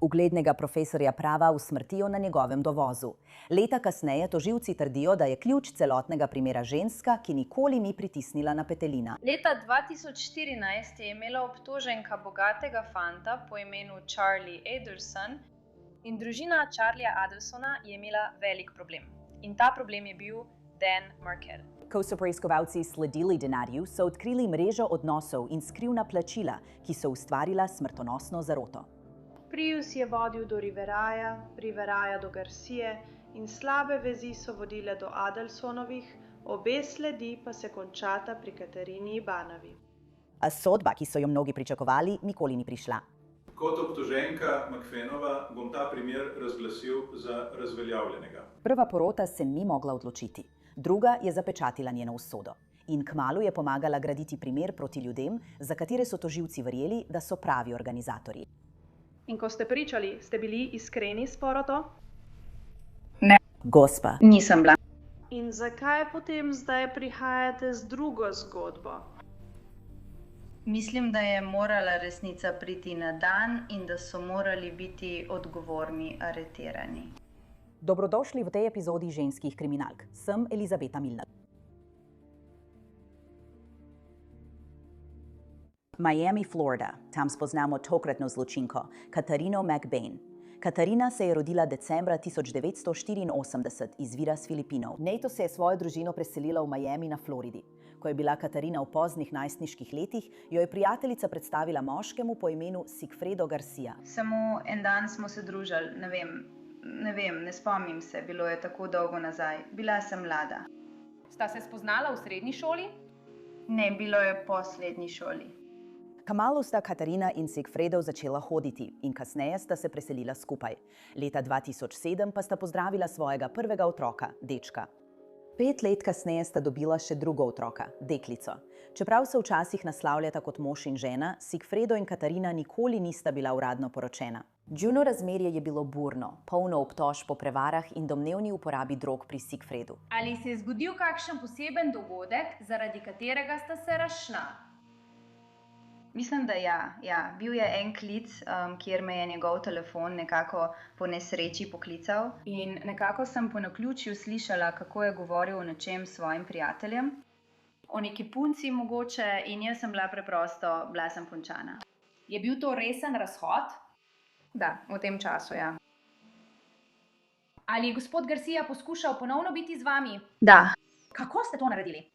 Uglednega profesorja prava usmrtijo na njegovem dovozu. Leta kasneje tožilci trdijo, da je ključ celotnega primera ženska, ki nikoli ni pritisnila na petelina. Leta 2014 je imela obtoženka bogatega fanta po imenu Charlie Adelson in družina Charlieja Adelsona je imela velik problem. In ta problem je bil Dan Markel. Ko so preiskovalci sledili denarju, so odkrili mrežo odnosov in skrivna plačila, ki so ustvarila smrtonosno zaroto. Prius je vodil do Riveraja, Riveraja do Garcije in slabe vezi so vodile do Adelsonovih, obe sledi pa se končata pri Katarini Ibanovi. A sodba, ki so jo mnogi pričakovali, nikoli ni prišla. Kot obtoženka McFenova bom ta primer razglasil za razveljavljenega. Prva porota se ni mogla odločiti, druga je zapečatila njeno usodo. In kmalu je pomagala graditi primer proti ljudem, za katere so tožilci verjeli, da so pravi organizatorji. In ko ste pričali, ste bili iskreni s poroto? Ne. Gospa. Nisem bila. In zakaj potem zdaj prihajate z drugo zgodbo? Mislim, da je morala resnica priti na dan in da so morali biti odgovorni aretirani. Dobrodošli v tej epizodi ženskih kriminalk. Sem Elizabeta Milner. Miami, Florida. Tam spoznamo tokratno zločinko, Katarino McBain. Katarina se je rodila decembra 1984, izvira s Filipinov. Neto se je svojo družino preselila v Miami na Floridi. Ko je bila Katarina v poznih najstniških letih, jo je prijateljica predstavila moškemu po imenu Sigfredo Garcia. Samo en dan smo se družili, ne spomnim se, bilo je tako dolgo nazaj. Bila sem mlada. Sta se spoznala v srednji šoli? Ne, bilo je po srednji šoli. Kmalu sta Katarina in Sigfredo začela hoditi in kasneje sta se preselila skupaj. Leta 2007 pa sta pozdravila svojega prvega otroka, dečka. 5 let kasneje sta dobila še drugo otroka, deklico. Čeprav se včasih naslavljata kot mož in žena, Sigfredo in Katarina nikoli nista bila uradno poročena. Juno razmerje je bilo burno, polno obtožb po prevarah in domnevni uporabi drog pri Sigfredu. Ali se je zgodil kakšen poseben dogodek, zaradi katerega sta se razšla? Mislim, da ja. Bil je en klic, kjer me je njegov telefon nekako po nesreči poklical. In nekako sem po naključju slišala, kako je govoril o nečem s svojim prijateljem. O neki punci mogoče in jaz sem bila sem končana. Je bil to resen razhod? Da, v tem času, ja. Ali je gospod Garcia poskušal ponovno biti z vami? Da. Kako ste to naredili?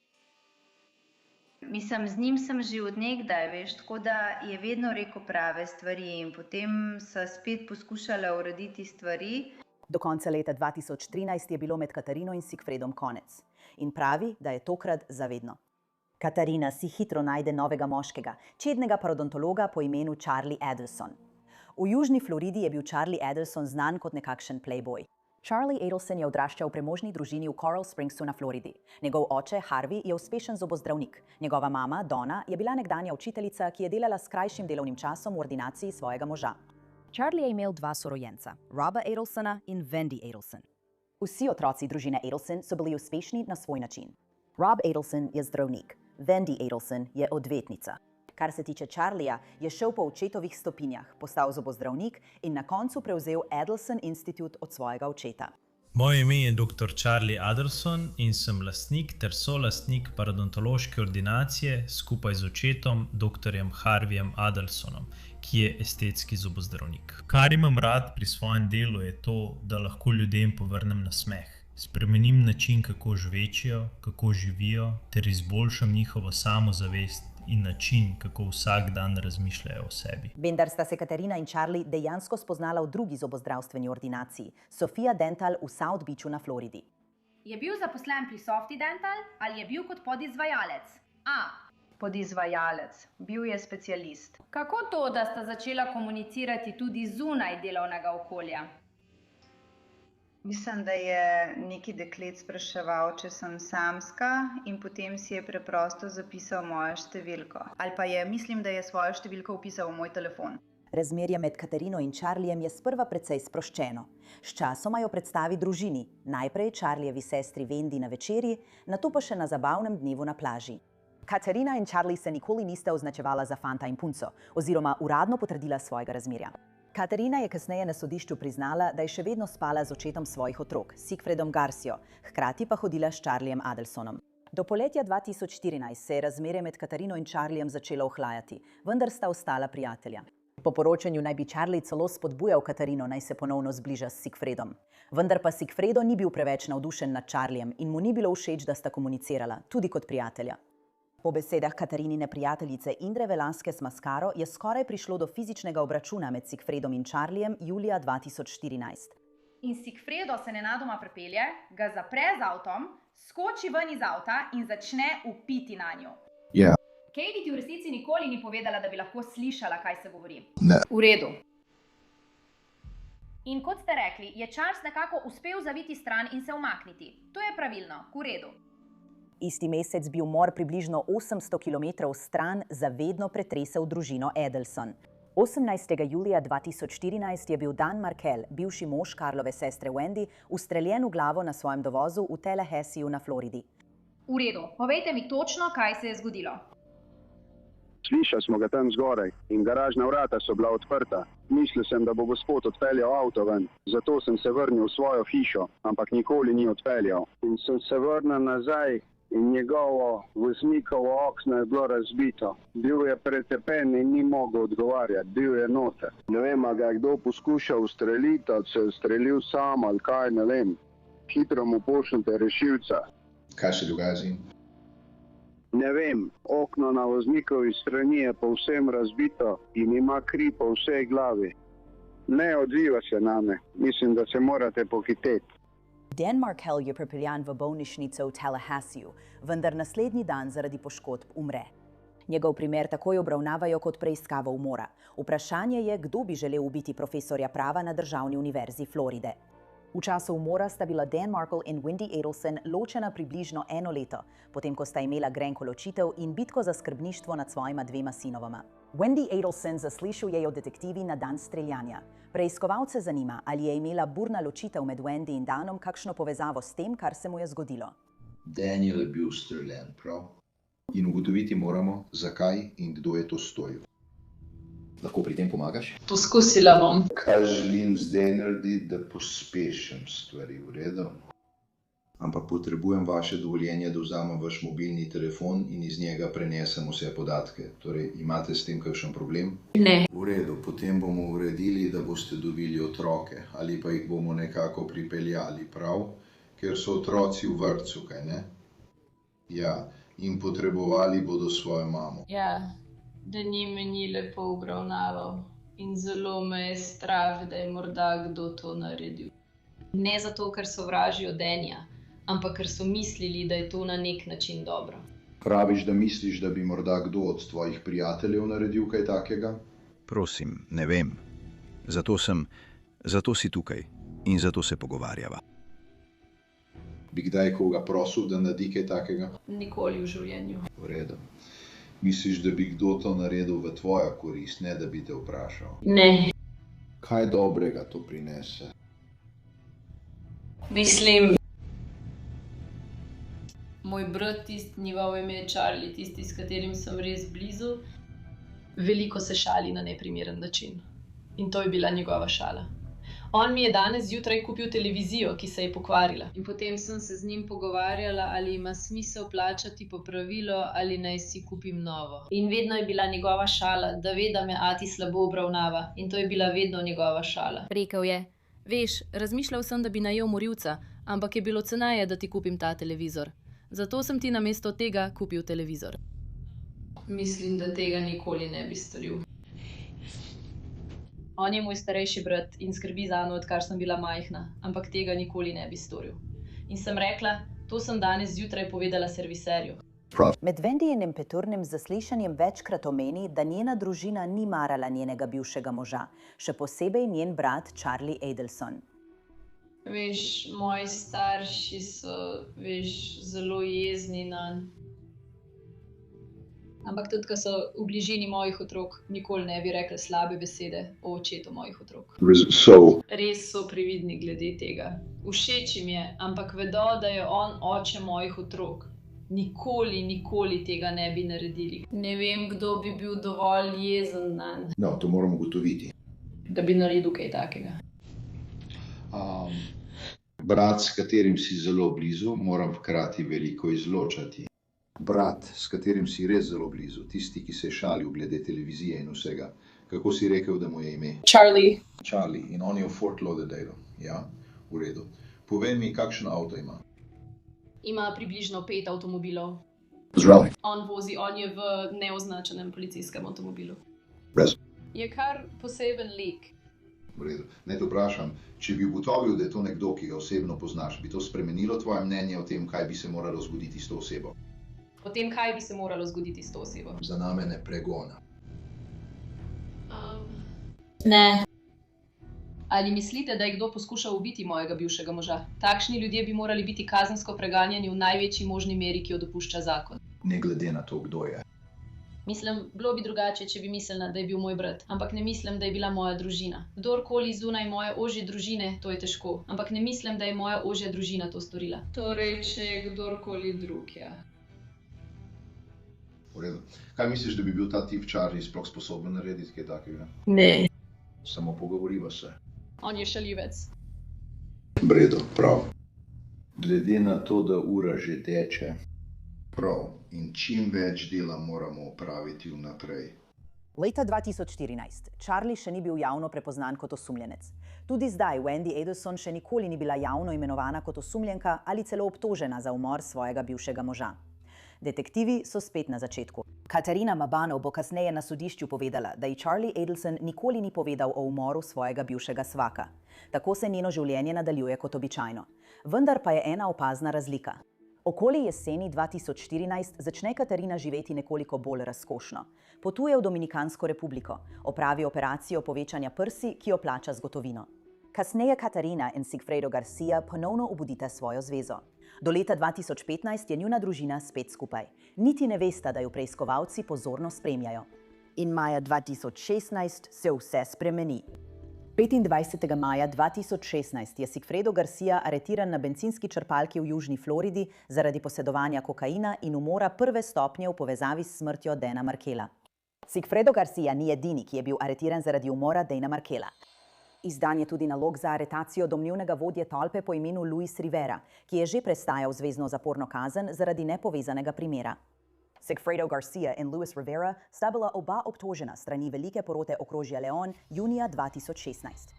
Mislim, z njim sem že od nekdaj, veš, tako da je vedno rekel prave stvari in potem so spet poskušala urediti stvari. Do konca leta 2013 je bilo med Katarino in Sigfredom konec. In pravi, da je tokrat zavedno. Katarina si hitro najde novega moškega, čednega parodontologa po imenu Charlie Adelson. V južni Floridi je bil Charlie Adelson znan kot nekakšen playboy. Charlie Adelson je odraščal v premožni družini v Coral Springsu na Floridi. Njegov oče, Harvey, je uspešen zobozdravnik. Njegova mama, Donna, je bila nekdanja učiteljica, ki je delala s krajšim delovnim časom v ordinaciji svojega moža. Charlie je imel 2 sorojenca, Roba Adelsona in Wendy Adelson. Vsi otroci družine Adelson so bili uspešni na svoj način. Rob Adelson je zdravnik, Wendy Adelson je odvetnica. Kar se tiče Charlieja, je šel po očetovih stopinjah, postal zobozdravnik in na koncu prevzel Adelson Institute od svojega očeta. Moje ime je dr. Charlie Adelson in sem lastnik ter solastnik parodontološke ordinacije skupaj z očetom, dr. Harveyjem Adelsonom, ki je estetski zobozdravnik. Kar imam rad pri svojem delu je to, da lahko ljudem povrnem nasmeh. Spremenim način, kako živečijo, kako živijo, ter izboljšam njihovo samozavest in način, kako vsak dan razmišljajo o sebi. Vendar sta se Katarina in Charlie dejansko spoznala v drugi zobozdravstveni ordinaciji, Sophia Dental v South Beachu na Floridi. Je bil zaposlen pri Softy Dental ali je bil kot podizvajalec? Podizvajalec. Bil je specialist. Kako to, da sta začela komunicirati tudi zunaj delovnega okolja? Mislim, da je neki deklet spraševal, če sem samska in potem si je preprosto zapisal mojo številko. Ali pa mislim, da je svojo številko vpisal v moj telefon. Razmerje med Katarino in Charliejem je sprva precej sproščeno. Sčasoma jo predstavi družini, najprej Charliejevi sestri Wendy na večerji, nato pa še na zabavnem dnevu na plaži. Katarina in Charlie se nikoli nista označevala za fanta in punco, oziroma uradno potrdila svojega razmerja. Katarina je kasneje na sodišču priznala, da je še vedno spala z očetom svojih otrok, Sigfredom Garcijo, hkrati pa hodila s Charliem Adelsonom. Do poletja 2014 se je razmerje med Katarino in Charliem začelo ohlajati, vendar sta ostala prijatelja. Po poročanju naj bi Charlie celo spodbujal Katarino, naj se ponovno zbliža s Sigfredom. Vendar pa Sigfredo ni bil preveč navdušen nad Charliem in mu ni bilo všeč, da sta komunicirala, tudi kot prijatelja. Po besedah Katarinine prijateljice Indre Velasquez Mascaro je skoraj prišlo do fizičnega obračuna med Sigfredom in Charliem julija 2014. In Sigfredo se nenadoma pripelje, ga zapre z avtom, skoči ven iz avta in začne vpiti nanjo. Ja. Katie ti v resnici nikoli ni povedala, da bi lahko slišala, kaj se govori. Ne. V redu. In kot ste rekli, je Charles nekako uspel zaviti stran in se umakniti. To je pravilno, v redu. Isti mesec bi umor približno 800 km stran zavedno pretresel družino Adelson. 18. julija 2014 je bil Dan Markel, bivši mož Karlove sestre Wendy, ustreljen v glavo na svojem dovozu v Tallahassiju na Floridi. V redu, povejte mi točno, kaj se je zgodilo. Slišali smo ga tam zgoraj in garažna vrata so bila odprta. Mislil sem, da bo gospod odpeljal avto ven, zato sem se vrnil v svojo hišo, ampak nikoli ni odpeljal. In sem se vrnil nazaj in njegovo voznikovo okno je bilo razbito. Bil je pretepen in ni mogel odgovarjati, bil je noter. Ne vem, a ga je kdo poskušal ustreliti, ali se je ustrelil sam ali kaj, ne vem. Hitro mu pošljite rešilca. Kaj se dogaja z njim? Ne vem, okno na voznikovi strani je povsem razbito in ima kri po vsej glavi. Ne odziva se name, mislim, da se morate pohiteti. Dan Markel je pripeljan v bolnišnico v Tallahassiju, vendar naslednji dan zaradi poškodb umre. Njegov primer takoj obravnavajo kot preiskavo umora. Vprašanje je, kdo bi želel ubiti profesorja prava na Državni univerzi Floride. V času umora sta bila Dan Markel in Wendy Adelson ločena približno 1 leto, potem ko sta imela grenko ločitev in bitko za skrbništvo nad svojima 2 sinovoma. Wendy Adelson zaslišujejo detektivi na dan streljanja. Preiskovalce zanima, ali je imela burna ločitev med Wendy in Danom kakšno povezavo s tem, kar se mu je zgodilo. Daniel je bil streljan, prav? In ugotoviti moramo, zakaj in kdo je to storil. Lahko pri tem pomagaš? Poskusila bom. Kaj želim zdaj narediti, da pospešim stvari, v redu? Ampak potrebujem vaše dovoljenje, da vzamem vaš mobilni telefon in iz njega prenesem vse podatke. Torej, imate s tem kakšen problem? Ne. V redu, potem bomo uredili, da boste dobili otroke, ali pa jih bomo nekako pripeljali, prav? Ker so otroci v vrtcu, kaj ne? Ja, in potrebovali bodo svojo mamo. Ja, da ni me ni lepo obravnaval in zelo me je strah, da je morda kdo to naredil. Ne zato, ker sovražijo Denija, ampak ker so mislili, da je to na nek način dobro. Praviš, da misliš, da bi morda kdo od tvojih prijateljev naredil kaj takega? Prosim, ne vem. Zato si tukaj in zato se pogovarjava. Bi kdaj koga prosil, da naredi kaj takega? Nikoli v življenju. V redu. Misliš, da bi kdo to naredil v tvojo korist, ne da bi te vprašal? Ne. Kaj dobrega to prinese? Mislim, moj brat, njegovo ime je Charlie, tisti, s katerim sem res blizu, veliko se šali na neprimeren način. In to je bila njegova šala. On mi je danes zjutraj kupil televizijo, ki se je pokvarila. In potem sem se z njim pogovarjala, ali ima smisel plačati popravilo ali naj si kupim novo. In vedno je bila njegova šala, da ve, da me ati slabo obravnava. In to je bila vedno njegova šala. Rekel je, veš, razmišljal sem, da bi najel morilca, ampak je bilo ceneje, da ti kupim ta televizor. Zato sem ti namesto tega kupil televizor. Mislim, da tega nikoli ne bi storil. On je moj starejši brat in skrbi zame, odkar sem bila majhna, ampak tega nikoli ne bi storil. In sem rekla, to sem danes zjutraj povedala serviserju. Med Wendyjenim peturnim zaslišanjem večkrat omeni, da njena družina ni marala njenega bivšega moža, še posebej njen brat Charlie Adelson. Veš, moji starši so, zelo jezni nanj. Ampak tudi, ko so v bližini mojih otrok, nikoli ne bi rekli slabe besede o očetu mojih otrok. Res so previdni glede tega. Všeč jim je, ampak vedo, da je on oče mojih otrok. Nikoli tega ne bi naredili. Ne vem, kdo bi bil dovolj jezen nanj. No, to moramo ugotoviti. Da bi naredil kaj takega. Brat, s katerim si zelo blizu, moram hkrati veliko izločati. Brat, s katerim si res zelo blizu, tisti, ki se je šalil glede televizije in vsega. Kako si rekel, da mu je ime? Charlie. Charlie, in on je v Fort Lauderdale. Ja, v redu. Povej mi, kakšen avto ima? Ima približno 5 avtomobilov. Zdravi. On je v neoznačenem policijskem avtomobilu. Brez. Je kar poseben lik. V redu. Naj te vprašam, če bi ugotovil, da je to nekdo, ki ga osebno poznaš, bi to spremenilo tvoje mnenje o tem, kaj bi se moralo zgoditi s to osebo? O tem, kaj bi se moralo zgoditi s to osebo? Za name ne pregona. Ne. Ali mislite, da je kdo poskušal ubiti mojega bivšega moža? Takšni ljudje bi morali biti kazensko preganjani v največji možni meri, ki jo dopušča zakon. Ne glede na to, kdo je. Mislim, bilo bi drugače, če bi mislila, da je bil moj brat, ampak ne mislim, da je bila moja družina. Kdorkoli zunaj moje ožje družine, to je težko, ampak ne mislim, da je moja ožja družina to storila. Torej, če je kdorkoli drug, ja. V redu. Kaj misliš, da bi bil ta tip Charlie sploh sposoben narediti kaj takega? Ne. Samo pogovoriva se. On je šaljivec. V redu, prav. Glede na to, da ura že teče. Prav. In čim več dela moramo opraviti vnaprej. Leta 2014 Charlie še ni bil javno prepoznan kot osumljenec. Tudi zdaj Wendy Adelson še nikoli ni bila javno imenovana kot osumljenka ali celo obtožena za umor svojega bivšega moža. Detektivi so spet na začetku. Katarina Mabanov bo kasneje na sodišču povedala, da ji Charlie Adelson nikoli ni povedal o umoru svojega bivšega svaka. Tako se njeno življenje nadaljuje kot običajno. Vendar pa je ena opazna razlika. Okoli jeseni 2014 začne Katarina živeti nekoliko bolj razkošno. Potuje v Dominikansko republiko, opravi operacijo povečanja prsi, ki jo plača z gotovino. Kasneje Katarina in Sigfredo Garcia ponovno obudita svojo zvezo. Do leta 2015 je njuna družina spet skupaj. Niti ne vesta, da jo preiskovalci pozorno spremljajo. In maja 2016 se vse spremeni. 25. maja 2016 je Sigfredo Garcia aretiran na bencinski črpalki v Južni Floridi zaradi posedovanja kokaina in umora prve stopnje v povezavi s smrtjo Dana Markela. Sigfredo Garcia ni edini, ki je bil aretiran zaradi umora Dana Markela. Izdan je tudi nalog za aretacijo domnevnega vodje tolpe po imenu Luis Rivera, ki je že prestajal zvezno zaporno kazen zaradi nepovezanega primera. Sigfredo Garcia in Luis Rivera sta bila oba obtožena strani velike porote okrožja Leon junija 2016.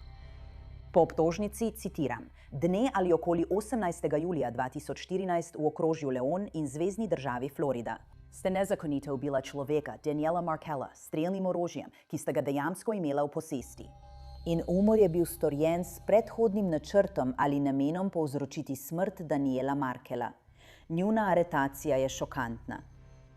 Po obtožnici citiram: "Dne ali okoli 18. julija 2014 v okrožju Leon in zvezni državi Florida ste nezakonito ubila človeka Daniela Markela s strelnim orožjem, ki sta ga dejansko imela v posesti. In umor je bil storjen s predhodnim načrtom ali namenom povzročiti smrt Daniela Markela. Njuna aretacija je šokantna."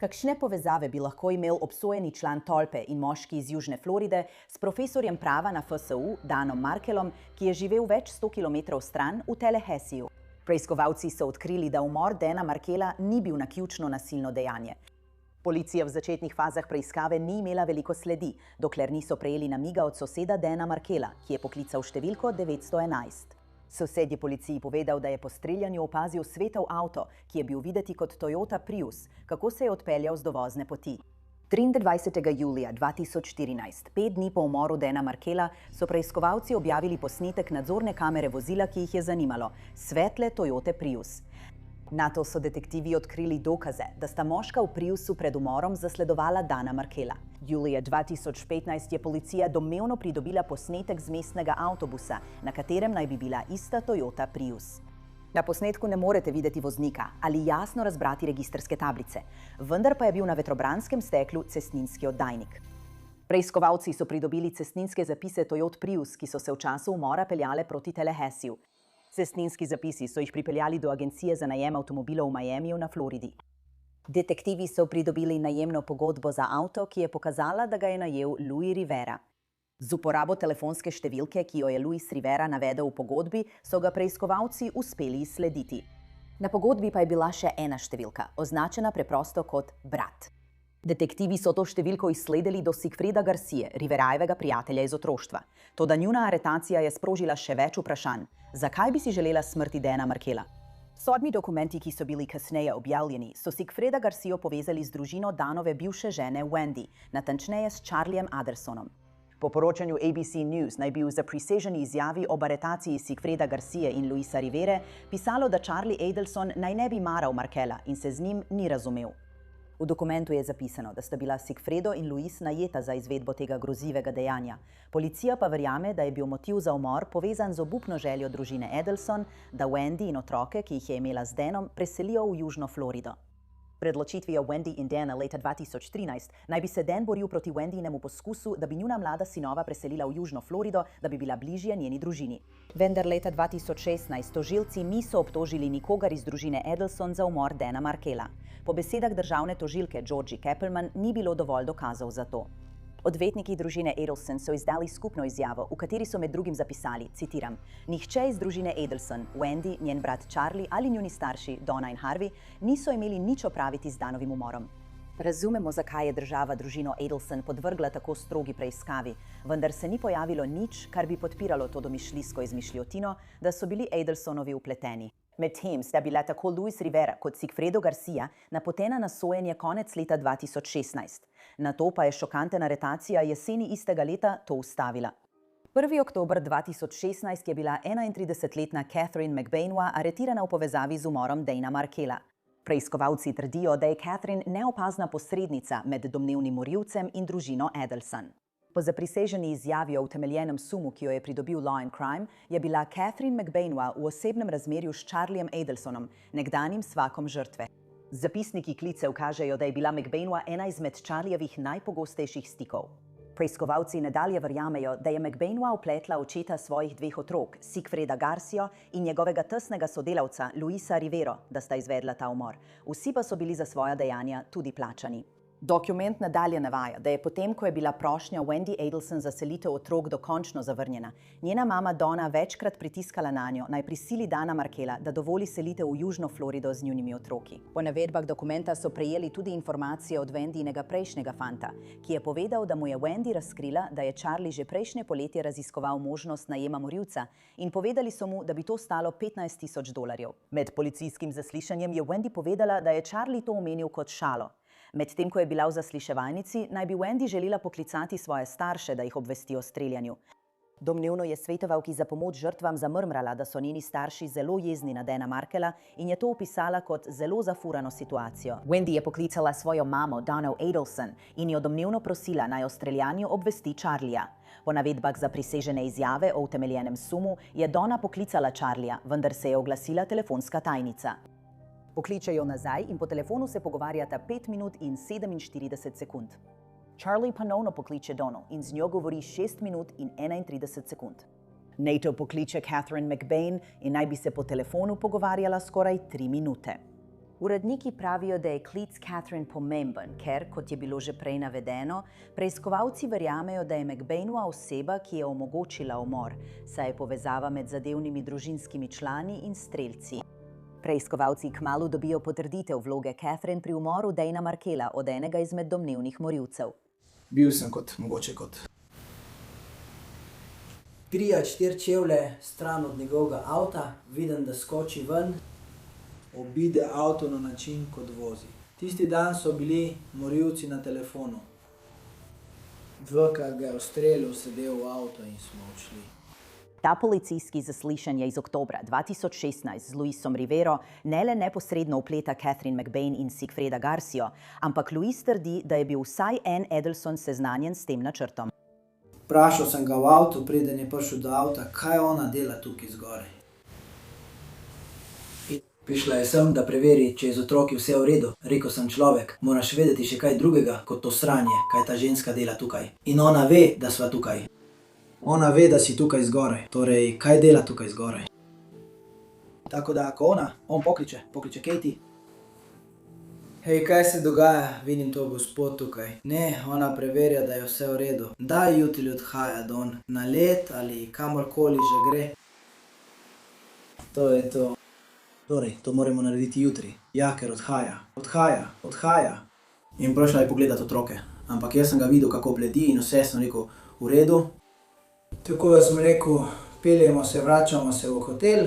Kakšne povezave bi lahko imel obsojeni član tolpe in moški iz Južne Floride s profesorjem prava na FSU Danom Markelom, ki je živel več 100 kilometrov stran v Tallahassiju? Preiskovalci so odkrili, da umor Dana Markela ni bil naključno nasilno dejanje. Policija v začetnih fazah preiskave ni imela veliko sledi, dokler niso prejeli namiga od soseda Dana Markela, ki je poklical številko 911. Sosed je policiji povedal, da je po streljanju opazil svetov avto, ki je bil videti kot Toyota Prius, kako se je odpeljal z dovozne poti. 23. julija 2014, 5 dni po umoru Dana Markela, so preiskovalci objavili posnetek nadzorne kamere vozila, ki jih je zanimalo, svetle Toyote Prius. Nato so detektivi odkrili dokaze, da sta moška v Priusu pred umorom zasledovala Dana Markela. Julija 2015 je policija domnevno pridobila posnetek z mestnega avtobusa, na katerem naj bi bila ista Toyota Prius. Na posnetku ne morete videti voznika ali jasno razbrati registrske tablice, vendar pa je bil na vetrobranskem steklu cestninski oddajnik. Preiskovalci so pridobili cestninske zapise Toyota Prius, ki so se v času umora peljale proti Tallahassiju. Cestninski zapisi so jih pripeljali do agencije za najem avtomobilov v Miamiju na Floridi. Detektivi so pridobili najemno pogodbo za avto, ki je pokazala, da ga je najel Luis Rivera. Z uporabo telefonske številke, ki jo je Luis Rivera navedel v pogodbi, so ga preiskovalci uspeli izslediti. Na pogodbi pa je bila še ena številka, označena preprosto kot brat. Detektivi so to številko izsledili do Sigfreda Garcije, Riverajevega prijatelja iz otroštva. Toda njuna aretacija je sprožila še več vprašanj. Zakaj bi si želela smrti Dana Markela? Sodni dokumenti, ki so bili kasneje objavljeni, so Sigfreda Garcijo povezali z družino Danove bivše žene Wendy, natančneje s Charliem Adelsonom. Po poročanju ABC News naj bi v zapriseženi izjavi ob aretaciji Sigfreda Garcije in Luisa Rivere pisalo, da Charlie Adelson naj ne bi maral Markela in se z njim ni razumel. V dokumentu je zapisano, da sta bila Sigfredo in Luis najeta za izvedbo tega grozivega dejanja. Policija pa verjame, da je bil motiv za umor povezan z obupno željo družine Adelson, da Wendy in otroke, ki jih je imela z Danom, preselijo v Južno Florido. Pred ločitvijo Wendy in Dana leta 2013 naj bi se Dan boril proti Wendynemu poskusu, da bi njuna mlada sinova preselila v Južno Florido, da bi bila bližje njeni družini. Vendar leta 2016 tožilci niso obtožili nikogar iz družine Adelson za umor Dana Markela. Po besedah državne tožilke Georgie Keppelman ni bilo dovolj dokazov za to. Odvetniki družine Adelson so izdali skupno izjavo, v kateri so med drugim zapisali, citiram, nihče iz družine Adelson, Wendy, njen brat Charlie ali njuni starši, Donna in Harvey, niso imeli nič opraviti z Danovim umorom. Razumemo, zakaj je država družino Adelson podvrgla tako strogi preiskavi, vendar se ni pojavilo nič, kar bi podpiralo to domišljijsko izmišljotino, da so bili Adelsonovi vpleteni. Medtem sta bila tako Luis Rivera kot Sigfredo Garcia napotena na sojenje konec leta 2016. Nato pa je šokantna aretacija jeseni istega leta to ustavila. 1. oktober 2016 je bila 31-letna Catherine McBainova aretirana v povezavi z umorom Dana Markela. Preiskovalci trdijo, da je Catherine neopazna posrednica med domnevnim morilcem in družino Adelson. Po zapriseženi izjavi o utemeljenem sumu, ki jo je pridobil Law and Crime, je bila Catherine McBainova v osebnem razmerju s Charliem Adelsonom, nekdanjim svakom žrtve. Zapisniki klicev kažejo, da je bila McBainova ena izmed Charlievih najpogostejših stikov. Preiskovalci nadalje verjamejo, da je McBainova vpletla očeta svojih dveh otrok, Sigfreda Garcio in njegovega tesnega sodelavca Luisa Rivero, da sta izvedla ta umor. Vsi pa so bili za svoja dejanja tudi plačani. Dokument nadalje navaja, da je potem, ko je bila prošnja Wendy Adelson za selitev otrok dokončno zavrnjena, njena mama Donna večkrat pritiskala nanjo, naj prisili Dana Markela, da dovoli selitev v Južno Florido z njunimi otroki. Po navedbah dokumenta so prejeli tudi informacije od Wendynega prejšnjega fanta, ki je povedal, da mu je Wendy razkrila, da je Charlie že prejšnje poletje raziskoval možnost najema morilca in povedali so mu, da bi to stalo $15,000. Med policijskim zaslišanjem je Wendy povedala, da je Charlie to omenil kot šalo. Medtem ko je bila v zasliševalnici, naj bi Wendy želela poklicati svoje starše, da jih obvesti o streljanju. Domnevno je svetovalki za pomoč žrtvam zamrmrala, da so njeni starši zelo jezni na Dana Markela in je to opisala kot zelo zafurano situacijo. Wendy je poklicala svojo mamo, Donno Adelson, in jo domnevno prosila, naj o streljanju obvesti Charlija. Po navedbah zaprisežene izjave o utemeljenem sumu je Donna poklicala Charlija, vendar se je oglasila telefonska tajnica. Pokliče jo nazaj in po telefonu se pogovarjata 5 minut in 47 sekund. Charlie ponovno pokliče Donno in z njo govori 6 minut in 31 sekund. Nato pokliče Catherine McBain in naj bi se po telefonu pogovarjala skoraj 3 minute. Uradniki pravijo, da je klic Catherine pomemben, ker, kot je bilo že prej navedeno, preiskovalci verjamejo, da je McBainova oseba, ki je omogočila umor, saj je povezava med zadevnimi družinskimi člani in strelci. Preiskovalci kmalu dobijo potrditev vloge Catherine pri umoru Dana Markela od enega izmed domnevnih morilcev. Bil sem mogoče kot 3-4 čevlje stran od njegovega avta, vidim, da skoči ven, obide avto na način, kot vozi. Tisti dan so bili morilci na telefonu. Kar ga je ustrelil, sedel v avto in smo odšli. Ta policijski zaslišanje iz oktobra 2016 z Luisom Rivero ne le neposredno vpleta Catherine McBain in Sigfreda Garcio, ampak Luis trdi, da je bil vsaj en Adelson seznanjen s tem načrtom. Vprašal sem ga v avtu, preden je prišel do avta, kaj ona dela tukaj zgoraj. Prišla je sem, da preveri, če je z otroki vse v redu. Rekel sem, človek, moraš vedeti še kaj drugega kot to sranje, kaj ta ženska dela tukaj. In ona ve, da sva tukaj. Ona ve, da si tukaj zgoraj. Torej, kaj dela tukaj zgoraj? Tako da, ko on pokliče Katie. Hej, kaj se dogaja? Vidim to gospod tukaj. Ne, ona preverja, da je vse v redu. Daj jutri odhaja Don. Na let ali kamorkoli že gre. To je to. Torej, to moramo narediti jutri. Ja, ker odhaja. In prišla je pogledati otroke. Ampak jaz sem ga videl, kako bledi in vse, sem rekel, v redu. Tako da sem rekel, peljemo se, vračamo se v hotel,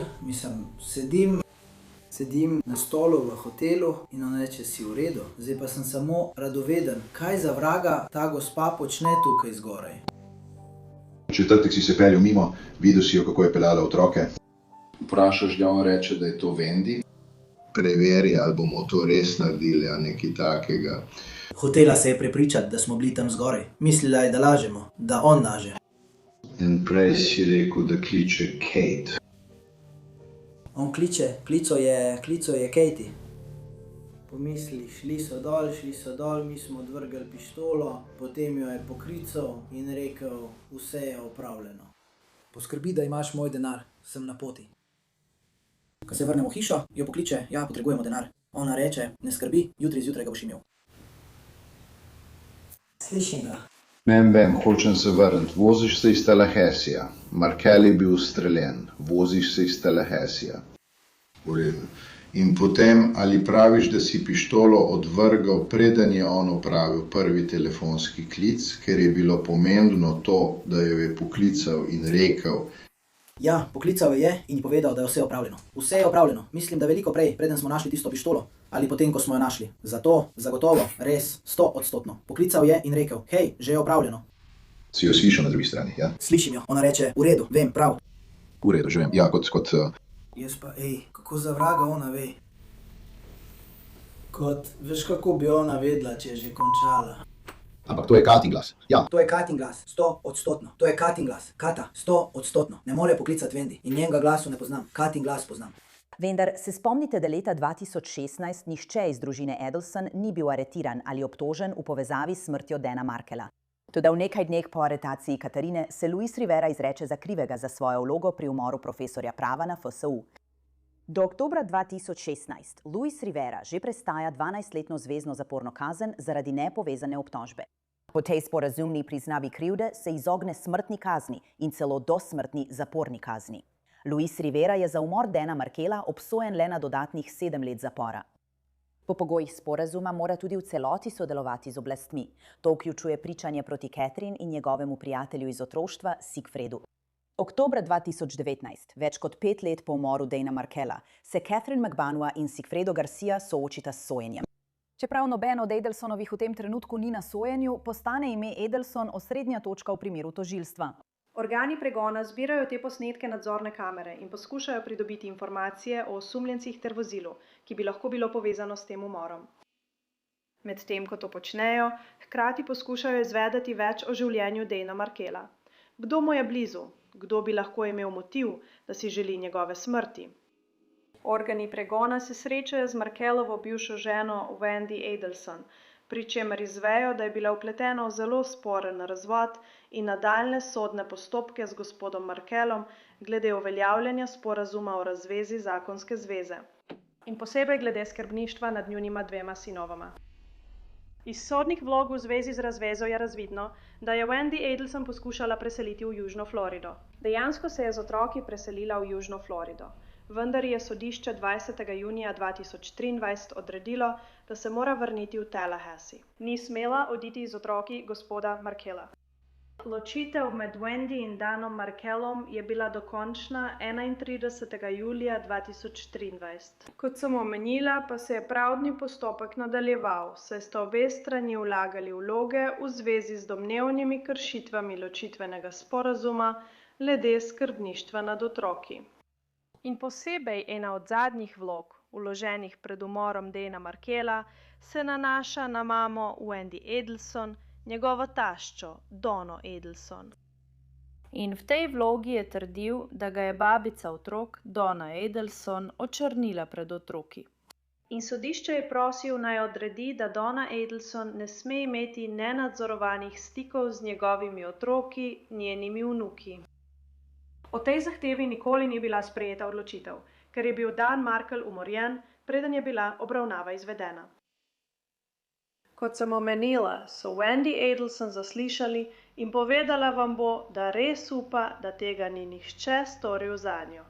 sedim na stolu v hotelu in on reče, si v redu. Zdaj pa sem samo radoveden, kaj za vraga ta gospa počne tukaj zgoraj. četrtek si se peljal mimo, videl si jo, kako je peljala otroke. Vprašaš ga, on reče, da je to Wendy. Preveri, ali bomo to res naredili, a nekaj takega. Hotela se je prepričati, da smo bili tam zgoraj. Mislila je, da lažemo, da on laže. In prej si rekel, da kliče Kate. On klical je Katie. Pomisli, šli so dol, mi smo odvrgli pištolo, potem jo je poklical in rekel, vse je opravljeno. Poskrbi, da imaš moj denar, sem na poti. Ko se vrnemo v hišo, jo pokliče, ja, potrebujemo denar. Ona reče, ne skrbi, jutri zjutraj ga boš imel. Slišim ga. Vem, hočem se vrniti. Voziš se iz Tallahassija. Markel je bil ustreljen. Voziš se iz Tallahassija. V redu. In potem, ali praviš, da si pištolo odvrgal, preden je on opravil prvi telefonski klic, ker je bilo pomembno to, da jo je poklical in rekel. Ja, poklical je in ji povedal, da je vse opravljeno. Vse je opravljeno. Mislim, da veliko prej, preden smo našli tisto pištolo. Ali potem, ko smo jo našli. Zato, zagotovo, res, 100%. Poklical je in rekel, hej, že je opravljeno. Si jo slišal na drugi strani, ja? Slišim jo. Ona reče, v redu, vem, prav. V redu, že vem. Ja, kot... Jaz pa, kako za vraga ona ve? Veš, kako bi ona vedela, če je že končala? Ampak to je Katin glas. Ja. To je Katin glas, 100%. To je Katin glas. Kata, 100%. Ne more poklicati Wendy in njenega glasu ne poznam. Katin glas poznam. Vendar se spomnite, da leta 2016 nihče iz družine Adelson ni bil aretiran ali obtožen v povezavi s smrtjo Dana Markela. Toda v nekaj dneh po aretaciji Katarine se Luis Rivera izreče za krivega za svojo vlogo pri umoru profesorja prava na FSU. Do oktobra 2016 Luis Rivera že prestaja 12-letno zvezno zaporno kazen zaradi nepovezane obtožbe. Po tej sporazumni priznavi krivde se izogne smrtni kazni in celo dosmrtni zaporni kazni. Luis Rivera je za umor Dana Markela obsojen le na dodatnih 7 let zapora. Po pogojih sporazuma mora tudi v celoti sodelovati z oblastmi. To vključuje pričanje proti Catherine in njegovemu prijatelju iz otroštva Siegfriedu. Oktobra 2019, več kot 5 let po umoru Dana Markela, se Catherine McBanua in Siegfriedo Garcia soočita s sojenjem. Čeprav noben od Adelsonovih v tem trenutku ni na sojenju, postane ime Adelson osrednja točka v primeru tožilstva. Organi pregona zbirajo te posnetke nadzorne kamere in poskušajo pridobiti informacije o osumljencih ter vozilu, ki bi lahko bilo povezano s tem umorom. Medtem ko to počnejo, hkrati poskušajo izvedeti več o življenju Dana Markela. Kdo mu je blizu? Kdo bi lahko imel motiv, da si želi njegove smrti? Organi pregona se srečajo z Markelovo bivšo ženo Wendy Adelson, pri čemer izvejo, da je bila vpletena v zelo sporen razvod in nadaljnje sodne postopke z gospodom Markelom glede uveljavljanja sporazuma o razvezi zakonske zveze. In posebej glede skrbništva nad njunima 2 sinovoma. Iz sodnih vlog v zvezi z razvezo je razvidno, da je Wendy Adelson poskušala preseliti v Južno Florido. Dejansko se je z otroki preselila v Južno Florido, vendar je sodišče 20. junija 2023 odredilo, da se mora vrniti v Tallahassee. Ni smela oditi z otroki gospoda Markela. Ločitev med Wendy in Danom Markelom je bila dokončna 31. julija 2023. Kot sem omenila, pa se je pravdni postopek nadaljeval, saj sta obe strani vlagali vloge v zvezi z domnevnimi kršitvami ločitvenega sporazuma glede skrbništva nad otroki. In posebej ena od zadnjih vlog, vloženih pred umorom Dana Markela, se nanaša na mamo Wendy Adelson, njegovo taščo Dono Adelson. In v tej vlogi je trdil, da ga je babica otrok Donna Adelson očrnila pred otroki. In sodišče je prosil naj odredi, da Donna Adelson ne sme imeti nenadzorovanih stikov z njegovimi otroki, njenimi vnuki. O tej zahtevi nikoli ni bila sprejeta odločitev, ker je bil Dan Markel umorjen, preden je bila obravnava izvedena. Kot sem omenila, so Wendy Adelson zaslišali in povedala vam bo, da res upa, da tega ni nihče storil zanjo.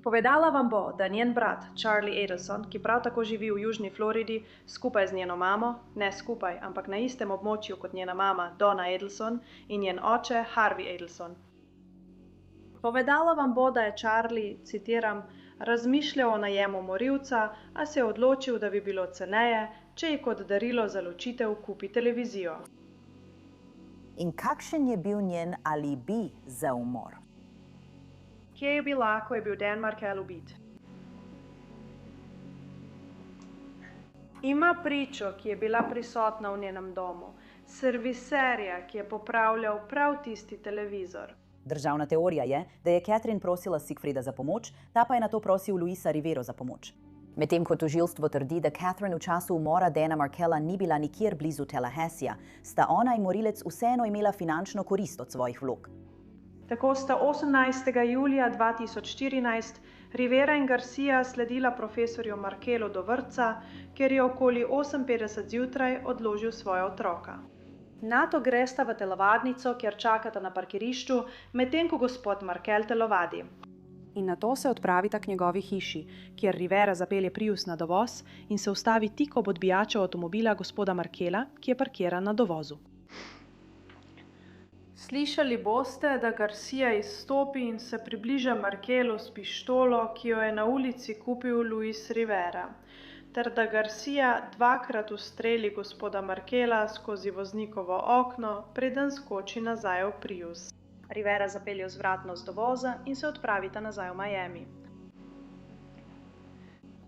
Povedala vam bo, da njen brat Charlie Adelson, ki prav tako živi v Južni Floridi skupaj z njeno mamo, ne skupaj, ampak na istem območju kot njena mama Donna Adelson in njen oče Harvey Adelson. Povedala vam bo, da je Charlie, citiram, razmišljal o najemu morilca, a se je odločil, da bi bilo ceneje, če ji kot darilo za ločitev kupi televizijo. In kakšen je bil njen alibi za umor? Kje je bila, ko je bil Dan Markel ubit? Ima pričo, ki je bila prisotna v njenem domu, serviserja, ki je popravljal prav tisti televizor. Državna teorija je, da je Catherine prosila Siegfrieda za pomoč, ta pa je nato prosil Louisa Rivero za pomoč. Medtem ko tožilstvo trdi, da Catherine v času umora Dana Markella ni bila nikjer blizu Tallahassija, sta ona in morilec vseeno imela finančno korist od svojih vlog. Tako sta 18. julija 2014 Rivera in Garcia sledila profesorju Markellu do vrtca, kjer je okoli 8:50 zjutraj odložil svoja otroka. Nato gresta v telovadnico, kjer čakata na parkirišču, medtem ko gospod Markel telovadi. In nato se odpravita k njegovi hiši, kjer Rivera zapelje Prius na dovoz in se ustavi tik ob odbijaču avtomobila gospoda Markella, ki je parkiran na dovozu. Slišali boste, da Garcia izstopi in se približa Markellu s pištolo, ki jo je na ulici kupil Luis Rivera, ter da Garcia dvakrat ustreli gospoda Markella skozi voznikovo okno, preden skoči nazaj v Prius. Rivera zapelje vzvratnost dovoza in se odpravita nazaj v Miami.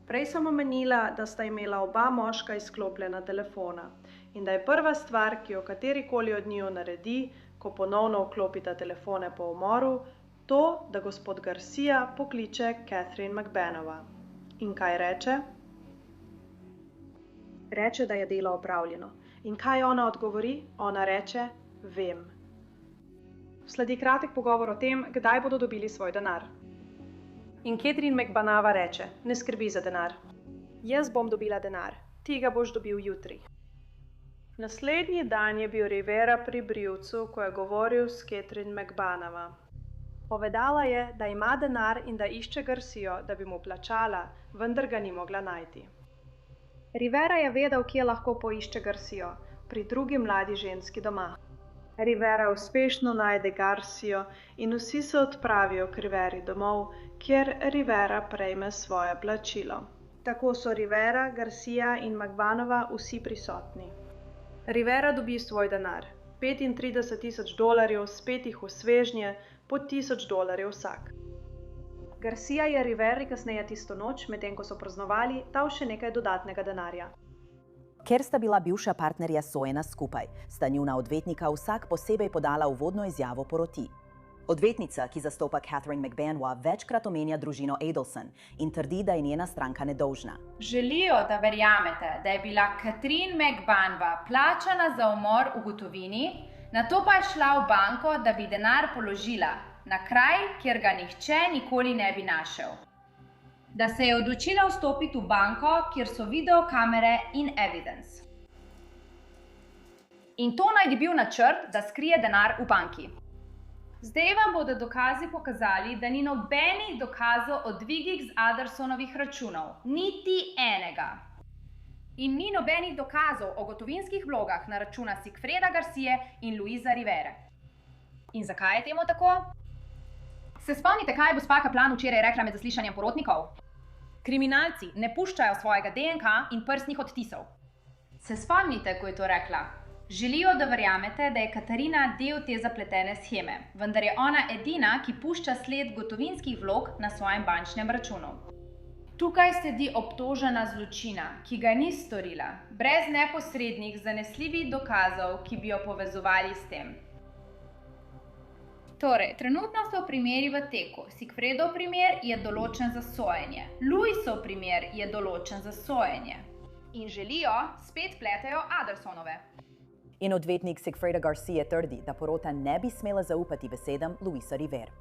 Prej sem omenila, da sta imela oba moška izklopljena telefona in da je prva stvar, ki jo katerikoli od njiju naredi, ko ponovno vklopita telefone po umoru, to, da gospod Garcia pokliče Catherine McBanova. In kaj reče? Reče, da je delo opravljeno. In kaj ona odgovori? Ona reče, vem. Sledi kratek pogovor o tem, kdaj bodo dobili svoj denar. In Catherine McBanova reče, ne skrbi za denar. Jaz bom dobila denar, ti ga boš dobil jutri. Naslednji dan je bil Rivera pri brivcu, ko je govoril s Catherine McBanova. Povedala je, da ima denar in da išče Garcijo, da bi mu plačala, vendar ga ni mogla najti. Rivera je vedel, kje lahko poišče Garcijo, pri drugi mladi ženski doma. Rivera uspešno najde Garcijo in vsi se odpravijo k Riveri domov, kjer Rivera prejme svoje plačilo. Tako so Rivera, Garcia in McBanova vsi prisotni. Rivera dobi svoj denar, $35,000 spetih v svežnje, po $1,000 vsak. Garcia je Riveri kasneje tisto noč, medtem ko so praznovali, dal še nekaj dodatnega denarja. Ker sta bila bivša partnerja sojena skupaj, sta njuna odvetnika vsak posebej podala uvodno izjavo poroti. Odvetnica, ki zastopa Catherine McBanova, večkrat omenja družino Adelson in trdi, da je njena stranka nedolžna. Želijo, da verjamete, da je bila Catherine McBanova plačana za umor v gotovini, nato pa je šla v banko, da bi denar položila na kraj, kjer ga nihče nikoli ne bi našel. Da se je odločila vstopiti v banko, kjer so videokamere in evidence. In to naj bi bil načrt, da skrije denar v banki. Zdaj vam bodo dokazi pokazali, da ni nobenih dokazov o dvigih z Adelsonovih računov, niti enega. In ni nobenih dokazov o gotovinskih vlogah na računa Siegfrieda Garcije in Luisa Rivere. In zakaj je temu tako? Se spomnite, kaj je gospa Kaplan včeraj rekla med zaslišanjem porotnikov? Kriminalci ne puščajo svojega DNK in prstnih odtisov. Se spomnite, ko je to rekla? Želijo, da verjamete, da je Katarina del te zapletene sheme, vendar je ona edina, ki pušča sled gotovinskih vlog na svojem bančnem računu. Tukaj sedi obtožena zločina, ki ga ni storila, brez neposrednih zanesljivih dokazov, ki bi jo povezovali s tem. Torej, trenutno so primeri v teku. Siegfriedov primer je določen za sojenje. Luisov primer je določen za sojenje. In želijo, spet pletajo Adelsonove. In odvetnik Siegfrieda Garcije trdi, da porota ne bi smela zaupati besedam Luisa Rivera.